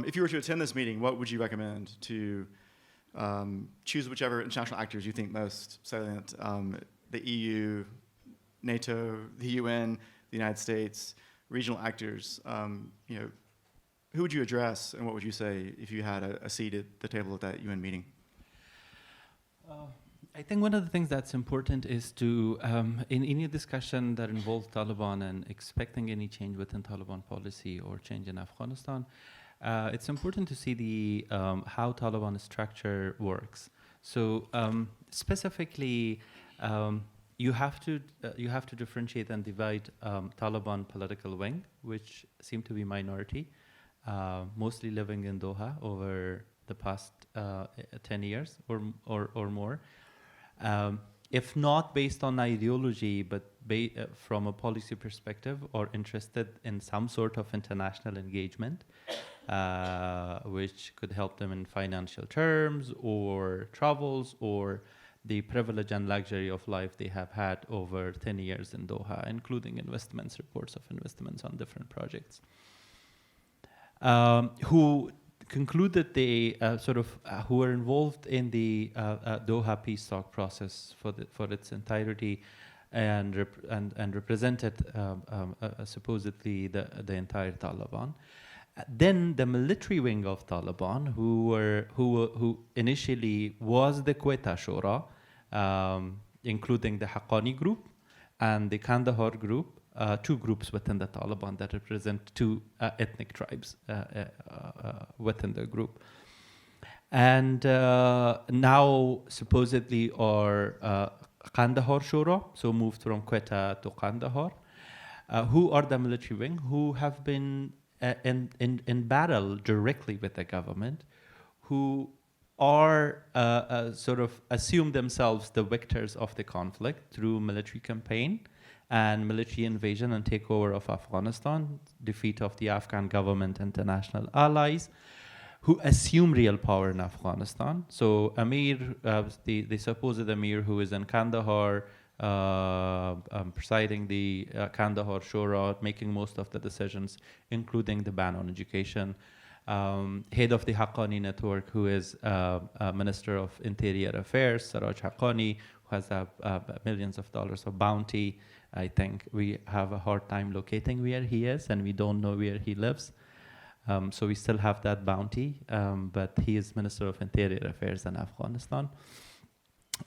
If you were to attend this meeting, what would you recommend to choose whichever international actors you think most salient? The EU, NATO, the UN, the United States, regional actors. Who would you address, and what would you say if you had a seat at the table at that UN meeting? I think one of the things that's important is to, in any discussion that involves Taliban and expecting any change within Taliban policy or change in Afghanistan, it's important to see the how Taliban structure works. So specifically, you have to differentiate and divide Taliban political wing, which seem to be minority, mostly living in Doha over the past 10 years or more. If not based on ideology, but from a policy perspective, or interested in some sort of international engagement, which could help them in financial terms or travels or the privilege and luxury of life they have had over 10 years in Doha, including reports of investments on different projects, who concluded they who were involved in the Doha peace talk process for its entirety, and represented supposedly the entire Taliban. Then the military wing of Taliban, who initially was the Quetta Shura, including the Haqqani group and the Kandahar group, two groups within the Taliban that represent two ethnic tribes within the group. And now supposedly are Kandahar Shura, so moved from Quetta to Kandahar, who are the military wing, who have been in battle directly with the government, who are assume themselves the victors of the conflict through military campaign and military invasion and takeover of Afghanistan, defeat of the Afghan government, international allies, who assume real power in Afghanistan. So Amir, the supposed Amir who is in Kandahar, presiding the Kandahar Shura, making most of the decisions, including the ban on education. Head of the Haqqani network, who is Minister of Interior Affairs, Saraj Haqqani, who has millions of dollars of bounty. I think we have a hard time locating where he is, and we don't know where he lives. So we still have that bounty, but he is Minister of Interior Affairs in Afghanistan.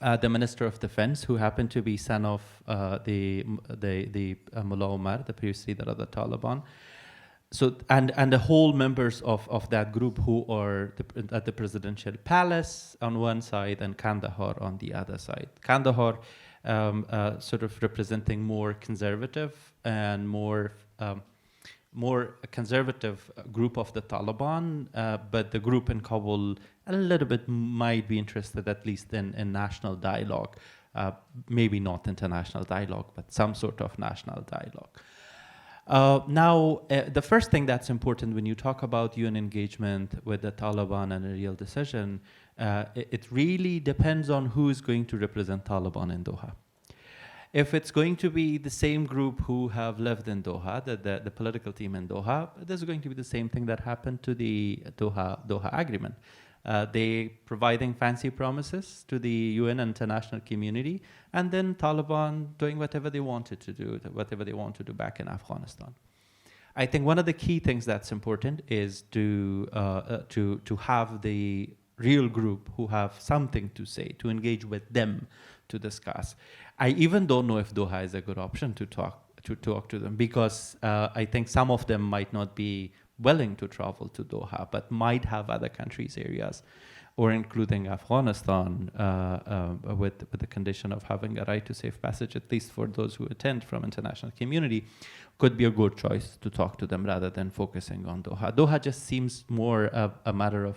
The Minister of Defense, who happened to be son of the Mullah Omar, the previous leader of the Taliban. So and the whole members of that group who are at the presidential palace on one side and Kandahar on the other side. Kandahar sort of representing more conservative and more conservative group of the Taliban, but the group in Kabul a little bit might be interested at least in national dialogue, maybe not international dialogue, but some sort of national dialogue. The first thing that's important when you talk about UN engagement with the Taliban and a real decision, it really depends on who is going to represent Taliban in Doha. If it's going to be the same group who have lived in Doha, the political team in Doha, there's going to be the same thing that happened to the Doha Agreement. They providing fancy promises to the UN international community, and then Taliban doing whatever they wanted to do, whatever they want to do back in Afghanistan. I think one of the key things that's important is to have the real group who have something to say, to engage with them, to discuss. I even don't know if Doha is a good option to talk to them, because I think some of them might not be willing to travel to Doha, but might have other countries, areas, or including Afghanistan, with the condition of having a right to safe passage, at least for those who attend from international community, could be a good choice to talk to them rather than focusing on Doha. Doha just seems more a matter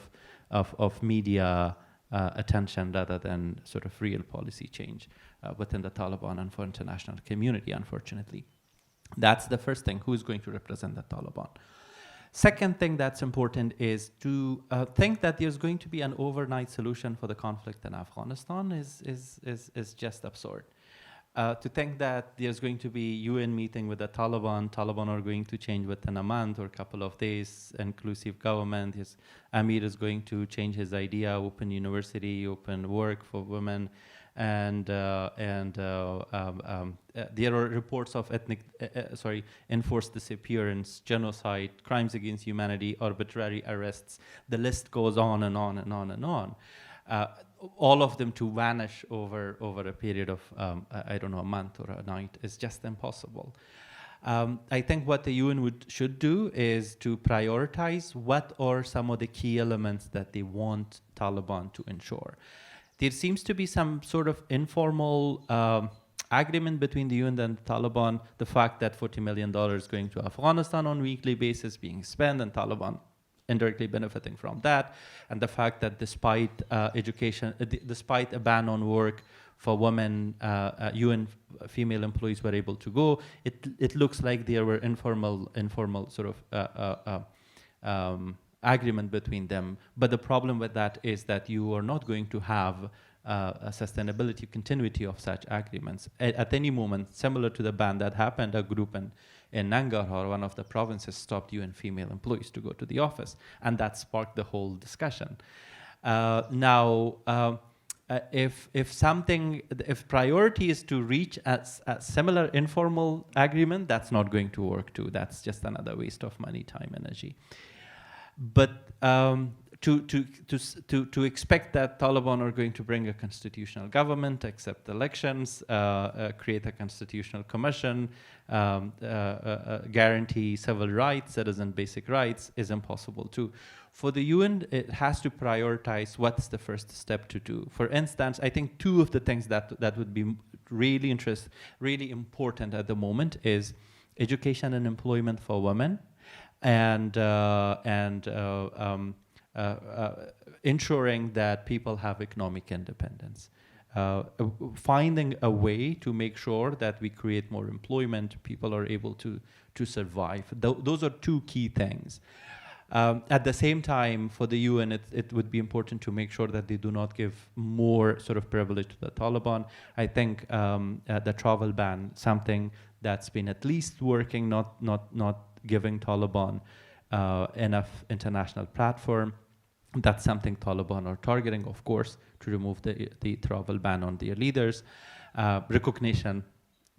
of media attention rather than sort of real policy change within the Taliban and for international community, unfortunately. That's the first thing, who's going to represent the Taliban. Second thing that's important is to think that there's going to be an overnight solution for the conflict in Afghanistan is just absurd. To think that there's going to be UN meeting with the Taliban are going to change within a month or a couple of days, inclusive government, his Amir is going to change his idea, open university, open work for women, and there are reports of enforced disappearance, genocide, crimes against humanity, arbitrary arrests. The list goes on and on and on and on. All of them to vanish over a period of, I don't know, a month or a night is just impossible. I think what the UN should do is to prioritize what are some of the key elements that they want Taliban to ensure. There seems to be some sort of informal agreement between the UN and the Taliban, the fact that $40 million is going to Afghanistan on a weekly basis being spent, and Taliban indirectly benefiting from that, and the fact that despite despite a ban on work for women, UN female employees were able to go. It looks like there were informal sort of agreement between them. But the problem with that is that you are not going to have a sustainability, continuity of such agreements. At any moment, similar to the ban that happened, a group in Nangarhar, one of the provinces, stopped UN female employees to go to the office, and that sparked the whole discussion. If priority is to reach a similar informal agreement, that's not going to work too. That's just another waste of money, time, energy. But to expect that Taliban are going to bring a constitutional government, accept elections, create a constitutional commission, guarantee civil rights, citizen basic rights, is impossible too. For the UN, it has to prioritize what's the first step to do. For instance, I think two of the things that would be really important at the moment is education and employment for women, and ensuring that people have economic independence. Finding a way to make sure that we create more employment, people are able to survive. Those are two key things. At the same time, for the UN, it would be important to make sure that they do not give more sort of privilege to the Taliban. I think the travel ban, something that's been at least working, not giving Taliban enough international platform. That's something Taliban are targeting, of course, to remove the travel ban on their leaders. Recognition,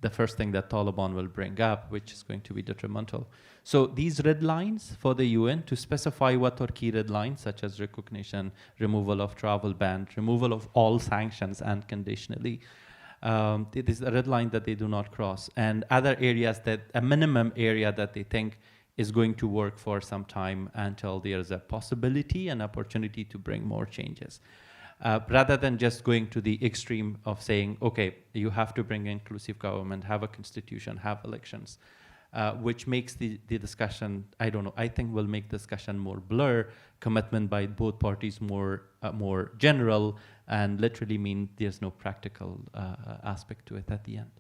the first thing that Taliban will bring up, which is going to be detrimental. So these red lines for the UN, to specify what are key red lines, such as recognition, removal of travel ban, removal of all sanctions unconditionally. It is a red line that they do not cross. And other areas a minimum area that they think is going to work for some time until there's a possibility and opportunity to bring more changes. Rather than just going to the extreme of saying, okay, you have to bring inclusive government, have a constitution, have elections, which makes the discussion, I don't know, I think will make discussion more blur, commitment by both parties more general, and literally mean there's no practical aspect to it at the end.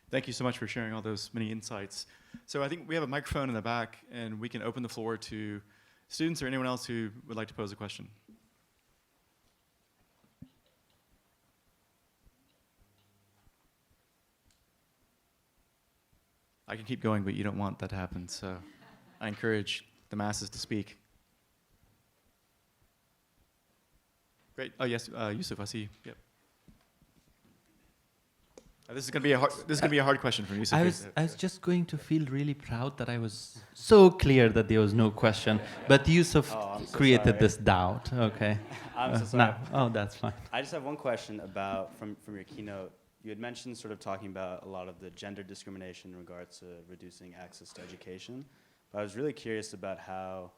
Thank you so much for sharing all those many insights. So I think we have a microphone in the back, and we can open the floor to students or anyone else who would like to pose a question. I can keep going, but you don't want that to happen, so I encourage the masses to speak. Great. Oh yes, Yusuf, I see you. Yep. This is going to be a hard question from Yusuf. I was just going to feel really proud that I was so clear that there was no question, but Yusuf created this doubt. Okay. I'm so sorry. Oh, that's fine. I just have one question about from your keynote. You had mentioned sort of talking about a lot of the gender discrimination in regards to reducing access to education. But I was really curious about how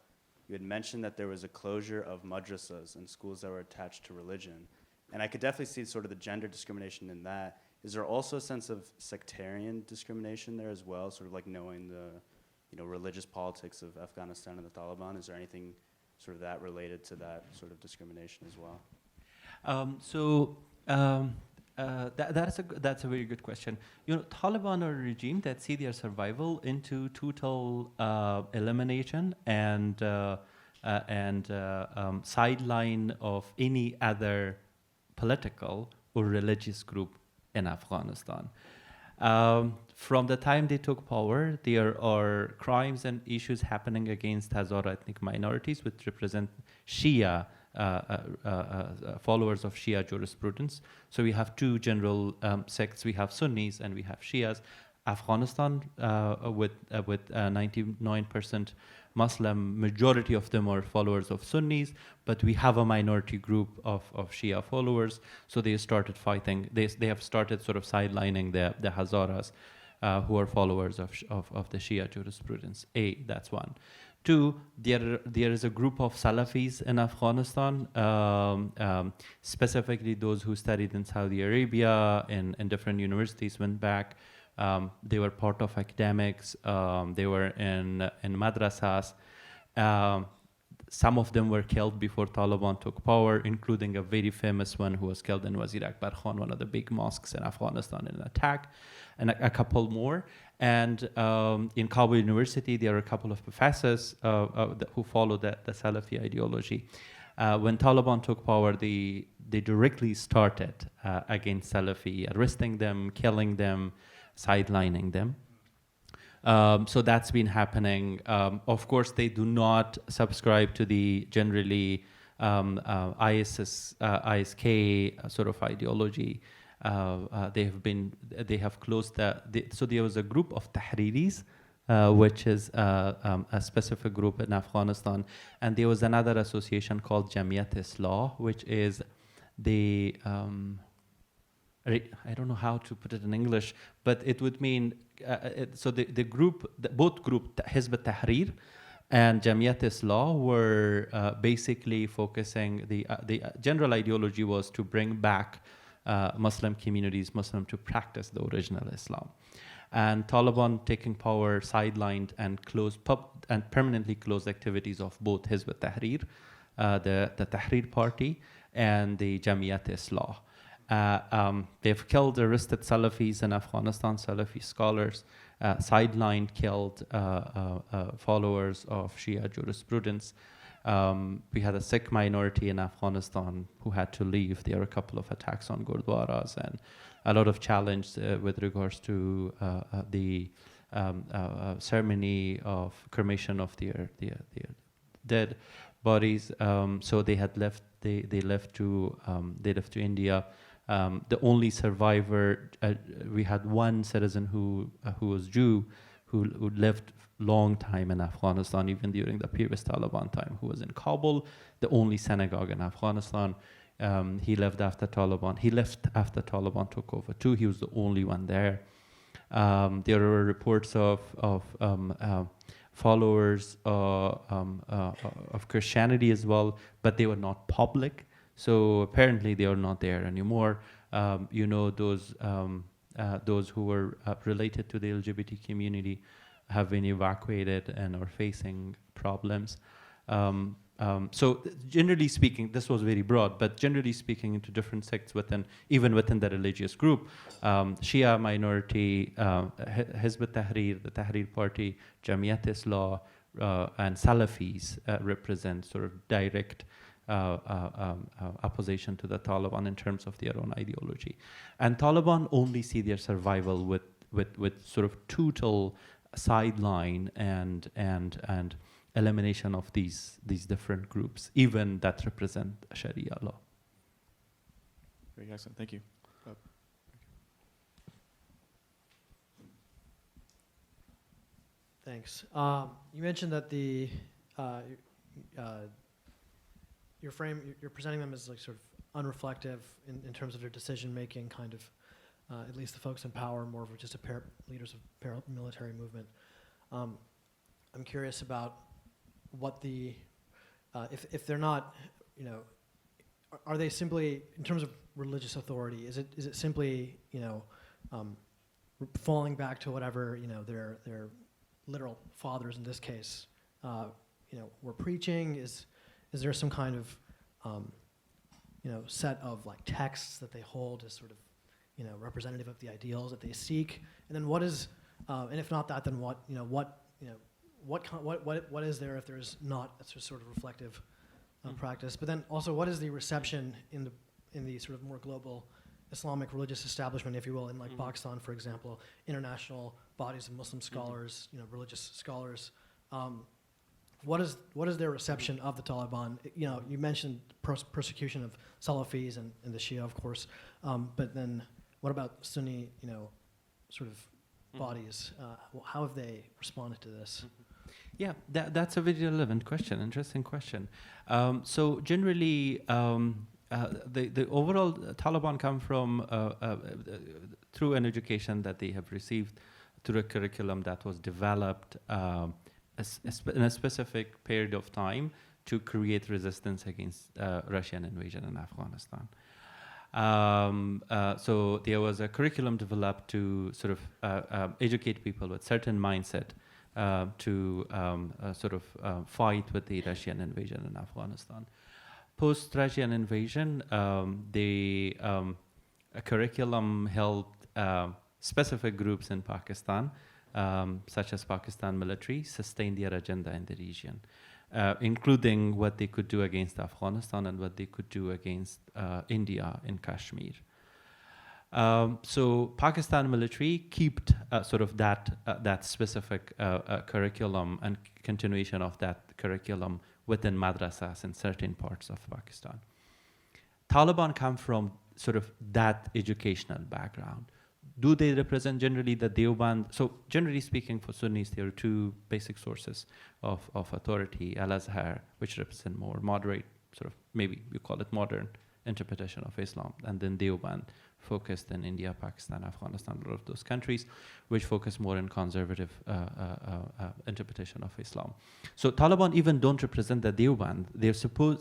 you had mentioned that there was a closure of madrasas and schools that were attached to religion. And I could definitely see sort of the gender discrimination in that. Is there also a sense of sectarian discrimination there as well, sort of like knowing the religious politics of Afghanistan and the Taliban? Is there anything sort of that related to that sort of discrimination as well? That's a very good question. Taliban are a regime that see their survival into total elimination and sideline of any other political or religious group in Afghanistan. From the time they took power, there are crimes and issues happening against Hazara ethnic minorities, which represent Shia followers of Shia jurisprudence. So we have two general sects. We have Sunnis and we have Shias. Afghanistan, with 99% Muslim, majority of them are followers of Sunnis, but we have a minority group of Shia followers. So they started fighting. They have started sort of sidelining the Hazaras, who are followers of the Shia jurisprudence. That's one. Two, there is a group of Salafis in Afghanistan, specifically those who studied in Saudi Arabia and different universities, went back. They were part of academics. They were in madrasas. Some of them were killed before Taliban took power, including a very famous one who was killed in Wazir Akbar Khan, one of the big mosques in Afghanistan, in an attack, and a couple more. And in Kabul University, there are a couple of professors who follow the Salafi ideology. When Taliban took power, they directly started against Salafi, arresting them, killing them, sidelining them. So that's been happening. Of course, they do not subscribe to the generally ISK sort of ideology. They have closed so there was a group of Tahriris, which is a specific group in Afghanistan, and there was another association called Jamiyat-e-Islah, which is the I don't know how to put it in English, but it would mean both group Hizb ut-Tahrir and Jamiyat-e-Islah were basically focusing. The general ideology was to bring back Muslim communities, Muslim to practice the original Islam. And Taliban taking power sidelined and permanently closed activities of both Hizb ut-Tahrir, the Tahrir party, and the Jamiyat-e-Islah. They've killed, arrested Salafis in Afghanistan, Salafi scholars, sidelined, killed followers of Shia jurisprudence. We had a Sikh minority in Afghanistan who had to leave. There were a couple of attacks on Gurdwaras and a lot of challenge with regards to the ceremony of cremation of their dead bodies. So they had left. They left to India. The only survivor, we had one citizen who was Jew, who lived long time in Afghanistan, even during the previous Taliban time, who was in Kabul, the only synagogue in Afghanistan. He left after Taliban took over too. He was the only one there. There were reports of followers of Christianity as well, but they were not public. So apparently they are not there anymore. Those who were related to the LGBT community have been evacuated and are facing problems. So generally speaking, this was very broad, but generally speaking, into different sects even within the religious group, Shia minority, Hizb ut-Tahrir, the Tahrir Party, Jamiat Islah, and Salafis represent sort of direct opposition to the Taliban in terms of their own ideology. And Taliban only see their survival with sort of total sideline and elimination of these different groups, even that represent Sharia law. Very excellent. Thank you. Thanks. You mentioned that you're presenting them as like sort of unreflective in terms of their decision making, kind of at least the folks in power, more of just leaders of paramilitary movement. I'm curious about what if they're not, are they simply, in terms of religious authority, is it simply falling back to whatever their literal fathers in this case were preaching? Is there some kind of set of like texts that they hold as sort of representative of the ideals that they seek? And then what is and if not that, then what is there if there's not a sort of reflective practice? But then also, what is the reception in the sort of more global Islamic religious establishment, if you will, in like Pakistan, for example, international bodies of Muslim scholars, religious scholars? What is their reception of the Taliban? You mentioned persecution of Salafis and the Shia, of course, but then what about Sunni, sort of bodies? How have they responded to this? Yeah, that's a very relevant question, interesting question. So generally, the overall Taliban come from through an education that they have received through a curriculum that was developed in a specific period of time to create resistance against Russian invasion in Afghanistan. So there was a curriculum developed to sort of educate people with certain mindset to sort of fight with the Russian invasion in Afghanistan. Post-Russian invasion, a curriculum helped specific groups in Pakistan, such as Pakistan military, sustain their agenda in the region, including what they could do against Afghanistan and what they could do against India in Kashmir. So Pakistan military kept sort of that specific curriculum and continuation of that curriculum within madrasas in certain parts of Pakistan. Taliban come from sort of that educational background. Do they represent generally the Deoband? So generally speaking, for Sunnis, there are two basic sources of authority: Al-Azhar, which represent more moderate, sort of maybe you call it modern interpretation of Islam, and then Deoband, focused in India, Pakistan, Afghanistan, a lot of those countries, which focus more in conservative interpretation of Islam. So Taliban even don't represent the Deoband.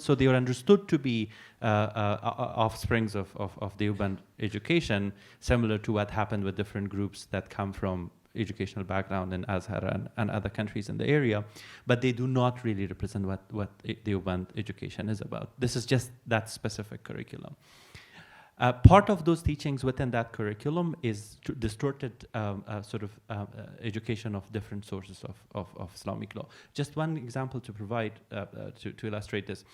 So they are understood to be offsprings of Deoband education, similar to what happened with different groups that come from educational background in Azhar and other countries in the area, but they do not really represent what Deoband education is about. This is just that specific curriculum. Part of those teachings within that curriculum is distorted sort of education of different sources of Islamic law. Just one example to provide to illustrate this.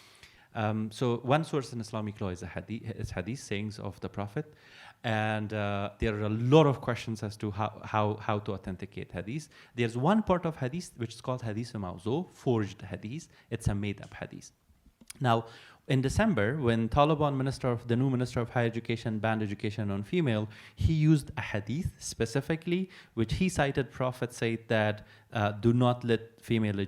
So one source in Islamic law is hadith sayings of the Prophet, and there are a lot of questions as to how to authenticate hadith. There's one part of hadith which is called hadith mawzu, forged hadith. It's a made-up hadith. Now, in December, when the new Minister of Higher Education banned education on female, he used a hadith specifically, which he cited Prophet said that do not let female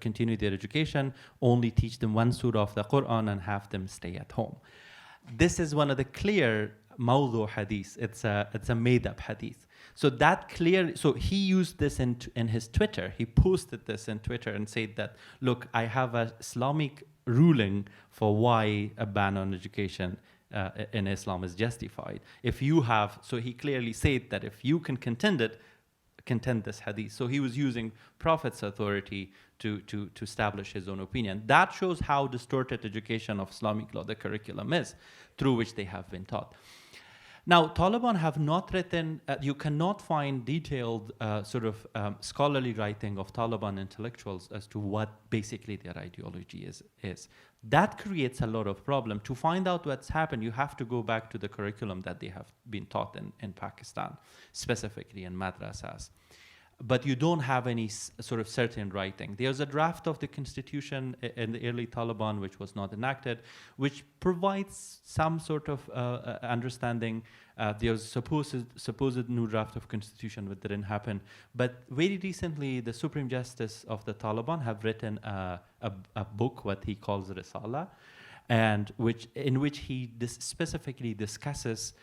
continue their education, only teach them one surah of the Quran and have them stay at home. This is one of the clear mawdu hadith. It's a made-up hadith. So he used this in his Twitter. He posted this in Twitter and said that, look, I have an Islamic ruling for why a ban on education in Islam is justified. So he clearly said that if you can contend it, contend this hadith. So he was using Prophet's authority to establish his own opinion. That shows how distorted education of Islamic law, the curriculum is, through which they have been taught. Now, Taliban have not written, you cannot find detailed scholarly writing of Taliban intellectuals as to what basically their ideology is. That creates a lot of problem. To find out what's happened, you have to go back to the curriculum that they have been taught in Pakistan, specifically in madrasas. But you don't have any sort of certain writing. There's a draft of the constitution in the early Taliban, which was not enacted, which provides some sort of understanding. There's supposed new draft of constitution, which didn't happen. But very recently, the Supreme Justice of the Taliban have written a book, what he calls Risala, and in which he specifically discusses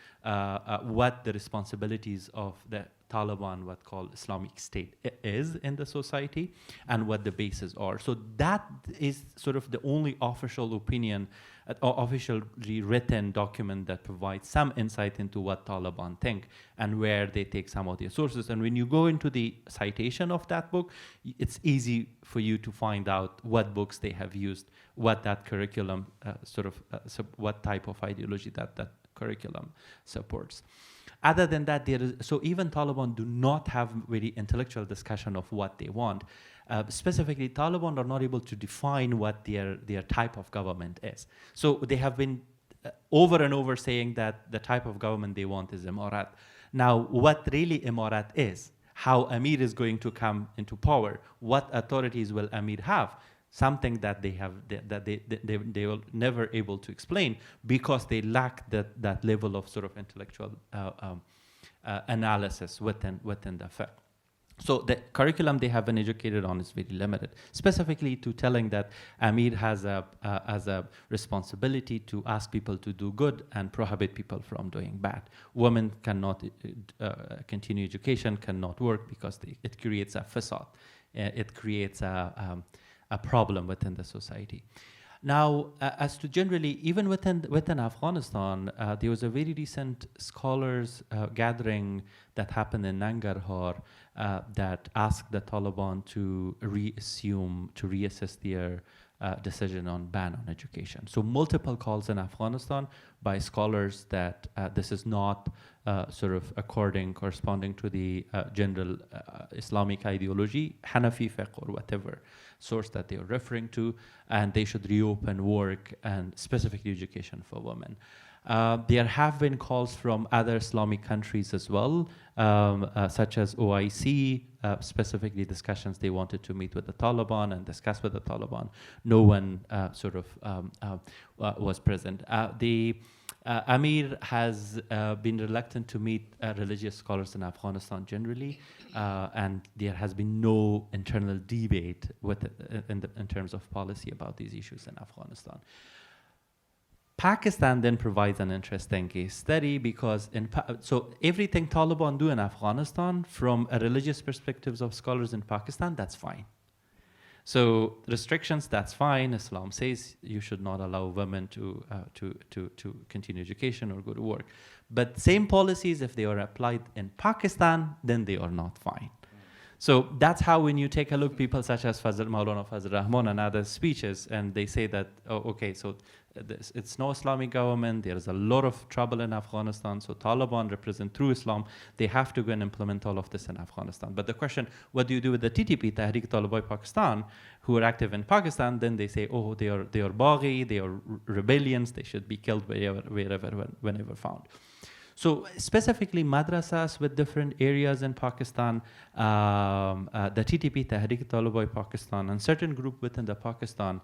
what the responsibilities of the Taliban, what called Islamic State, is in the society, and what the bases are. So that is sort of the only official opinion, or officially written document that provides some insight into what Taliban think and where they take some of their sources. And when you go into the citation of that book, it's easy for you to find out what books they have used, what that curriculum, what type of ideology that curriculum supports. Other than that, so even Taliban do not have very intellectual discussion of what they want. Specifically, Taliban are not able to define what their type of government is. So they have been over and over saying that the type of government they want is Imarat. Now, what really Imarat is, how Amir is going to come into power, what authorities will Amir have, something that they were never able to explain because they lack that level of sort of intellectual analysis within the fiqh. So the curriculum they have been educated on is very limited, specifically to telling that Amir has a responsibility to ask people to do good and prohibit people from doing bad. Women cannot continue education, cannot work because it creates a fasad. It creates a problem within the society. Now, as to generally, even within Afghanistan, there was a very recent scholars gathering that happened in Nangarhar that asked the Taliban to reassess their decision on ban on education. So multiple calls in Afghanistan by scholars that this is not corresponding to the general Islamic ideology, Hanafi fiqh or whatever source that they are referring to, and they should reopen work and specifically education for women. There have been calls from other Islamic countries as well, such as OIC, specifically discussions they wanted to meet with the Taliban and discuss with the Taliban. No one was present. The Amir has been reluctant to meet religious scholars in Afghanistan generally, and there has been no internal debate in terms of policy about these issues in Afghanistan. Pakistan then provides an interesting case study because so everything Taliban do in Afghanistan from a religious perspectives of scholars in Pakistan, that's fine. So restrictions, that's fine. Islam says you should not allow women to continue education or go to work. But same policies, if they are applied in Pakistan, then they are not fine. So that's how when you take a look, people such as Maulana Fazl Rahman and other speeches, and they say that, oh, okay, so it's no Islamic government, there's a lot of trouble in Afghanistan, so Taliban represent through Islam, they have to go and implement all of this in Afghanistan. But the question, what do you do with the TTP, Tehreek Taliban Pakistan, who are active in Pakistan? Then they say, oh, they are Baghi, they are rebellions, they should be killed whenever found. So specifically madrasas with different areas in Pakistan, the TTP, Tehreek Taliban Pakistan, and certain group within the Pakistan,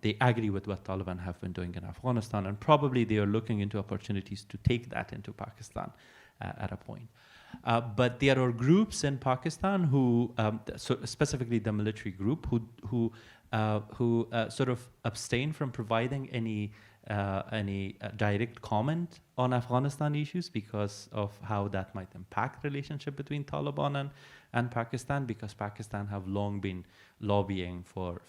they agree with what Taliban have been doing in Afghanistan, and probably they are looking into opportunities to take that into Pakistan at a point. But there are groups in Pakistan who, so specifically the military group, who sort of abstain from providing any direct comment on Afghanistan issues because of how that might impact relationship between Taliban and Pakistan, because Pakistan have long been lobbying for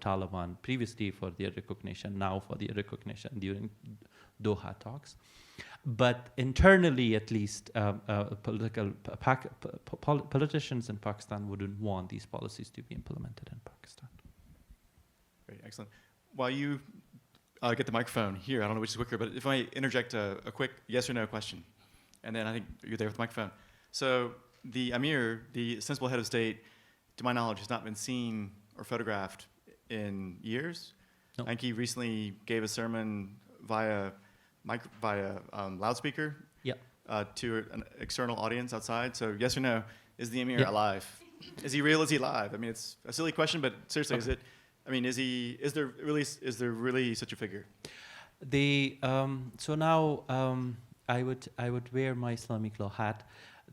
Taliban, previously for their recognition, now for their recognition during Doha talks. But internally, at least, politicians in Pakistan wouldn't want these policies to be implemented in Pakistan. Great, excellent. While you get the microphone here, I don't know which is quicker, but if I interject a quick yes or no question, and then I think you're there with the microphone. So the Amir, the sensible head of state, to my knowledge, has not been seen or photographed in years. No. I think he recently gave a sermon via loudspeaker to an external audience outside. So yes or no, is the Amir alive? Is he real? Is he alive? I mean, it's a silly question, but seriously, is it? I mean, is there really such a figure? So now I would wear my Islamic law hat.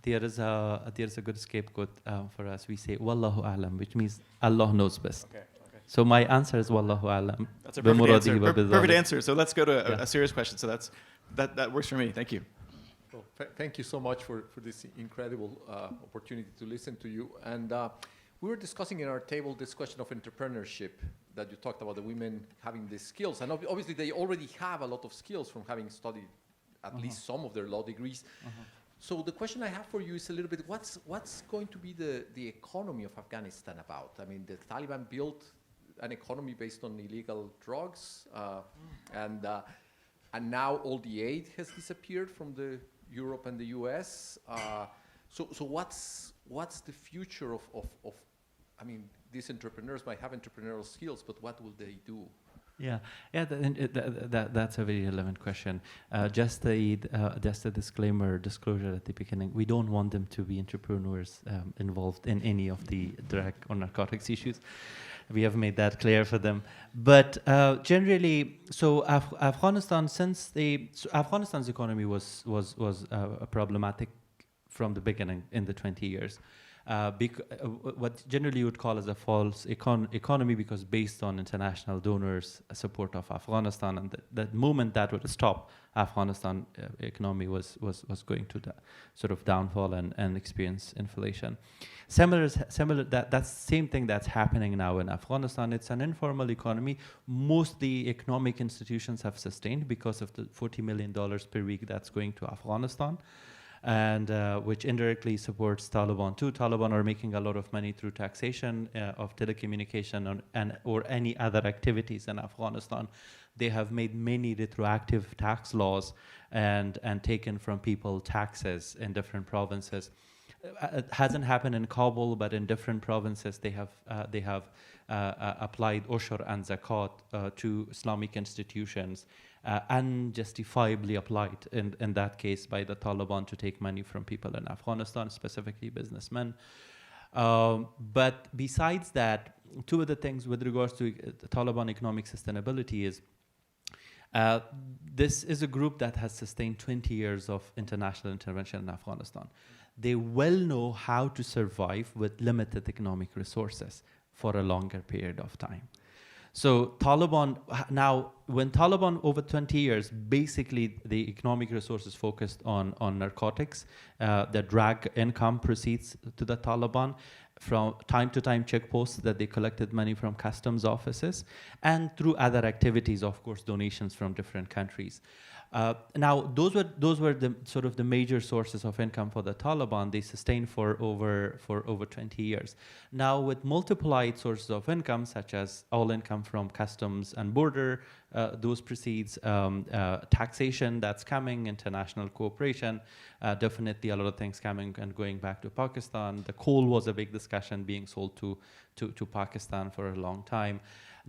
There is a good scapegoat for us. We say Wallahu A'lam, which means Allah knows best. Okay. So my answer is Wallahu A'lam. That's a perfect answer. Perfect answer. So let's go to a serious question. So that works for me. Thank you. Well, thank you so much for this incredible opportunity to listen to you. And we were discussing in our table this question of entrepreneurship that you talked about, the women having the skills. And obviously they already have a lot of skills from having studied at least some of their law degrees. So the question I have for you is a little bit, what's going to be the economy of Afghanistan about? I mean, the Taliban built an economy based on illegal drugs, and now all the aid has disappeared from the Europe and the US. So what's the future of I mean, these entrepreneurs might have entrepreneurial skills, but what will they do? That's a very relevant question. Just a disclosure at the beginning. We don't want them to be entrepreneurs involved in any of the drug or narcotics issues. We have made that clear for them. But generally, so Afghanistan, Afghanistan's economy was problematic from the beginning in the 20 years. What generally you would call as a false economy, because based on international donors' support of Afghanistan, and the moment that would stop, Afghanistan economy was going to the sort of downfall and experience inflation. Similar that's the same thing that's happening now in Afghanistan. It's an informal economy. Mostly economic institutions have sustained because of the $40 million per week that's going to Afghanistan, and which indirectly supports Taliban too. Taliban are making a lot of money through taxation of telecommunication or any other activities in Afghanistan. They have made many retroactive tax laws and taken from people taxes in different provinces. It hasn't happened in Kabul, but in different provinces they have applied ushur and zakat to Islamic institutions, unjustifiably applied in that case by the Taliban to take money from people in Afghanistan, specifically businessmen. But besides that, two of the things with regards to Taliban economic sustainability is this is a group that has sustained 20 years of international intervention in Afghanistan. They well know how to survive with limited economic resources for a longer period of time. So Taliban, now when Taliban over 20 years, basically the economic resources focused on narcotics, the drug income proceeds to the Taliban, from time to time checkposts that they collected money from customs offices, and through other activities, of course, donations from different countries. Now, those were the sort of the major sources of income for the Taliban. They sustained for over 20 years. Now, with multiplied sources of income, such as all income from customs and border, those proceeds, taxation that's coming, international cooperation, definitely a lot of things coming and going back to Pakistan. The coal was a big discussion being sold to Pakistan for a long time.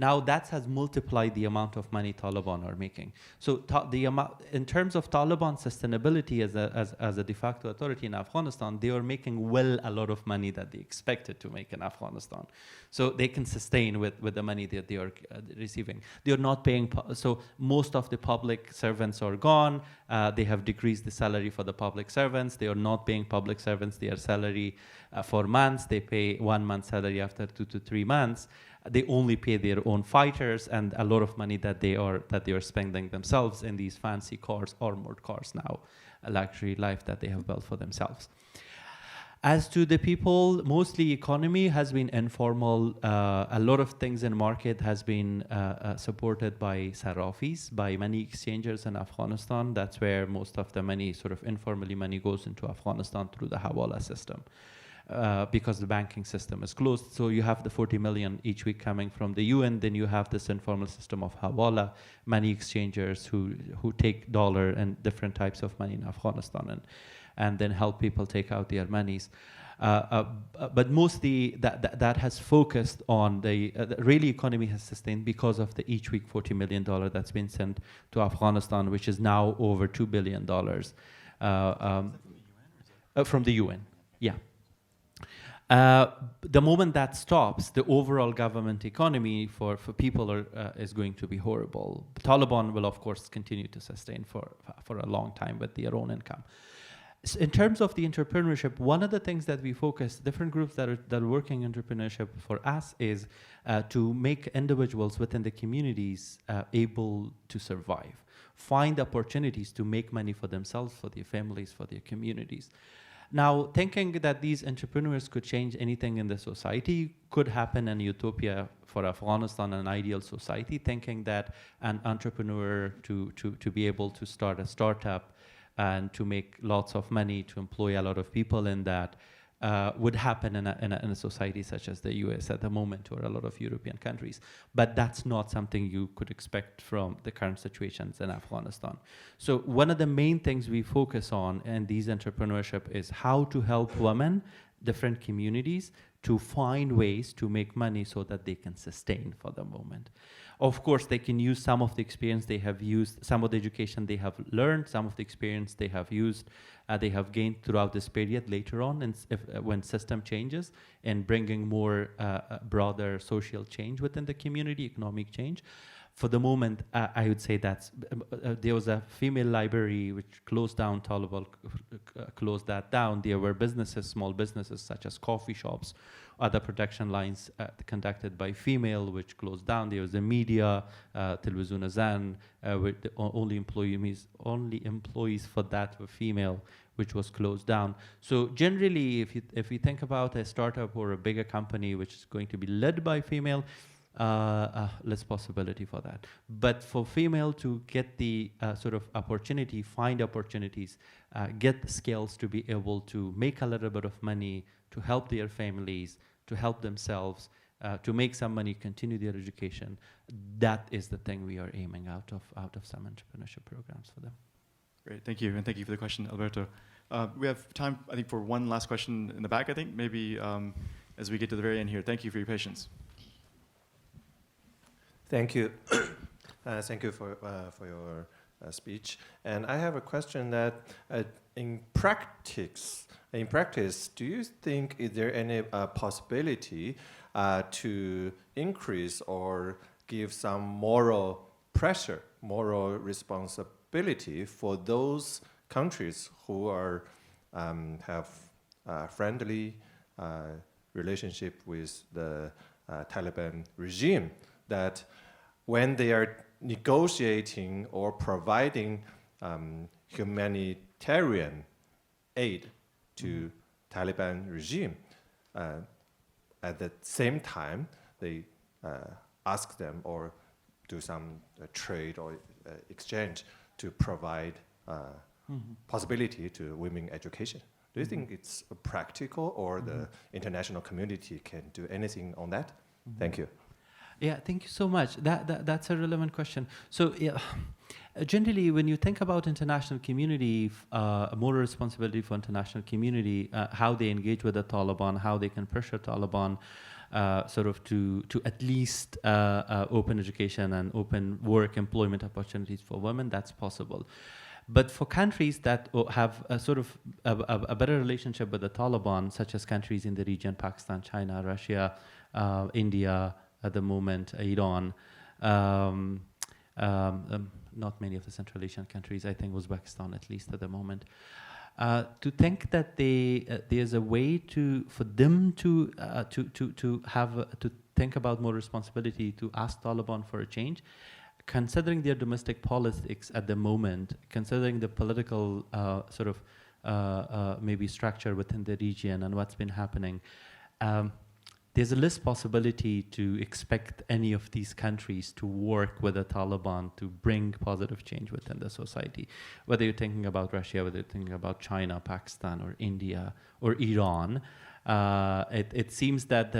Now that has multiplied the amount of money Taliban are making. So the amount, in terms of Taliban sustainability as a de facto authority in Afghanistan, they are making a lot of money that they expected to make in Afghanistan. So they can sustain with the money that they are receiving. They are not paying, so most of the public servants are gone. They have decreased the salary for the public servants. They are not paying public servants their salary for months. They pay 1 month's salary after 2 to 3 months. They only pay their own fighters, and a lot of money that they are spending themselves in these fancy cars, armored cars now, a luxury life that they have built for themselves. As to the people, mostly economy has been informal. A lot of things in market has been supported by sarafis, by money exchangers in Afghanistan. That's where most of the money, sort of informally money, goes into Afghanistan through the hawala system. Because the banking system is closed. So you have the 40 million each week coming from the UN, then you have this informal system of hawala, money exchangers who take dollar and different types of money in Afghanistan and then help people take out their monies. But mostly that has focused on the really economy has sustained because of the each week $40 million that's been sent to Afghanistan, which is now over $2 billion. From the UN, yeah. The moment that stops, the overall government economy for people is going to be horrible. The Taliban will, of course, continue to sustain for a long time with their own income. So in terms of the entrepreneurship, one of the things that we focus, different groups that are working entrepreneurship for us is to make individuals within the communities able to survive, find opportunities to make money for themselves, for their families, for their communities. Now, thinking that these entrepreneurs could change anything in the society could happen in utopia for Afghanistan, an ideal society, thinking that an entrepreneur to be able to start a startup and to make lots of money, to employ a lot of people in that, would happen in a society such as the US at the moment, or a lot of European countries. But that's not something you could expect from the current situations in Afghanistan. So one of the main things we focus on in these entrepreneurship is how to help women, different communities, to find ways to make money so that they can sustain for the moment. Of course, they can use some of the experience they have used, some of the education they have learned, some of the experience they have used, they have gained throughout this period later on, and when system changes, and bringing more broader social change within the community, economic change. For the moment, I would say that there was a female library which closed down, Taliban closed that down. There were businesses, small businesses such as coffee shops, other production lines conducted by female, which closed down. There was the media, Television Azan, with the only employees for that were female, which was closed down. So generally, if you think about a startup or a bigger company which is going to be led by female, less possibility for that. But for female to get the sort of opportunity, find opportunities, get the skills to be able to make a little bit of money, to help their families, to help themselves, to make some money, continue their education, that is the thing we are aiming out of some entrepreneurship programs for them. Great, thank you, and thank you for the question, Alberto. We have time, I think, for one last question in the back, I think, maybe as we get to the very end here. Thank you for your patience. Thank you. Thank you for your speech. And I have a question that in practice, do you think is there any possibility to increase or give some moral pressure, moral responsibility for those countries who are have friendly relationship with the Taliban regime, that when they are negotiating or providing humanitarian aid to Taliban regime, at the same time they ask them or do some trade or exchange to provide possibility to women education. Do you think it's practical, or the international community can do anything on that? Thank you. Yeah, thank you so much. That's a relevant question. So generally, when you think about international community, moral responsibility for international community, how they engage with the Taliban, how they can pressure Taliban sort of to at least open education and open work employment opportunities for women, that's possible. But for countries that have a sort of a better relationship with the Taliban, such as countries in the region, Pakistan, China, Russia, India, at the moment, Iran, not many of the Central Asian countries, I think Uzbekistan at least at the moment, to think that there's a way for them to think about more responsibility, to ask Taliban for a change, considering their domestic politics at the moment, considering the political sort of maybe structure within the region and what's been happening, there's a less possibility to expect any of these countries to work with the Taliban to bring positive change within the society. Whether you're thinking about Russia, whether you're thinking about China, Pakistan, or India, or Iran, it seems that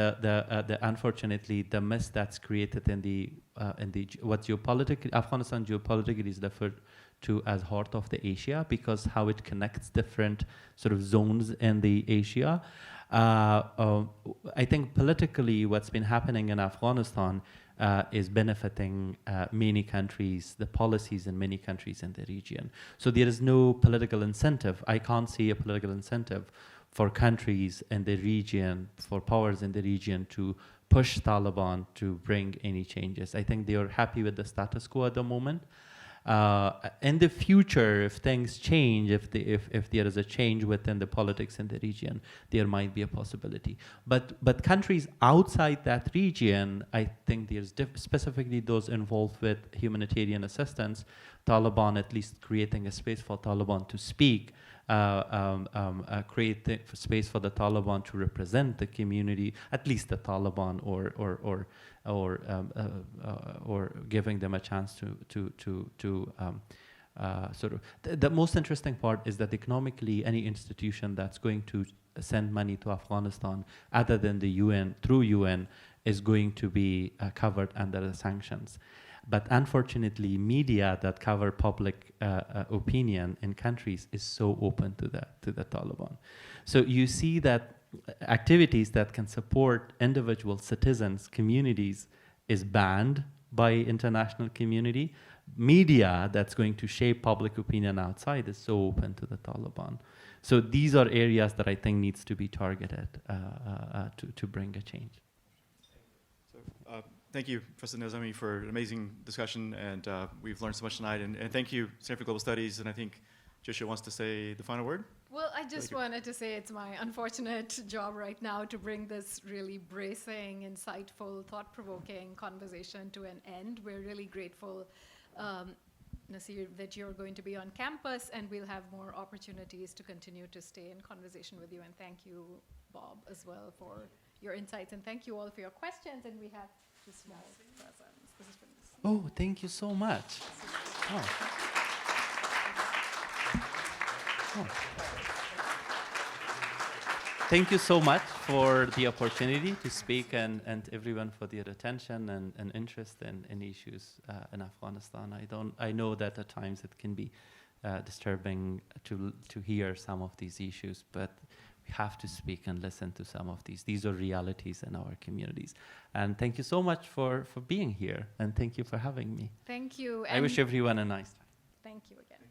unfortunately the mess that's created in the Afghanistan geopolitically is referred to as heart of the Asia, because how it connects different sort of zones in the Asia. I think politically what's been happening in Afghanistan is benefiting many countries, the policies in many countries in the region. So there is no political incentive. I can't see a political incentive for countries in the region, for powers in the region to push Taliban to bring any changes. I think they are happy with the status quo at the moment. In the future, if things change, if there is a change within the politics in the region, there might be a possibility. But countries outside that region, I think there's specifically those involved with humanitarian assistance, Taliban at least creating a space for Taliban to speak, create space for the Taliban to represent the community, at least the Taliban, or giving them a chance to sort of. The most interesting part is that economically, any institution that's going to send money to Afghanistan, other than the UN, through UN, is going to be covered under the sanctions. But unfortunately, media that cover public opinion in countries is so open to the Taliban. So you see that activities that can support individual citizens, communities, is banned by international community. Media that's going to shape public opinion outside is so open to the Taliban. So these are areas that I think needs to be targeted to bring a change. Thank you, Professor Nezaami, for an amazing discussion, and we've learned so much tonight. And thank you, Stanford Global Studies, and I think Joshua wants to say the final word. Well, I just wanted to say it's my unfortunate job right now to bring this really bracing, insightful, thought-provoking conversation to an end. We're really grateful, Nasir, that you're going to be on campus, and we'll have more opportunities to continue to stay in conversation with you. And thank you, Bob, as well, for your insights. And thank you all for your questions. And we have this small presents. This is from this. Oh, thank you so much. Oh. Thank you so much for the opportunity to speak, and everyone for their attention and interest in issues in Afghanistan. I know that at times it can be disturbing to hear some of these issues, but we have to speak and listen to some of these. These are realities in our communities. And thank you so much for being here, and thank you for having me. Thank you. I wish everyone a nice time. Thank you again.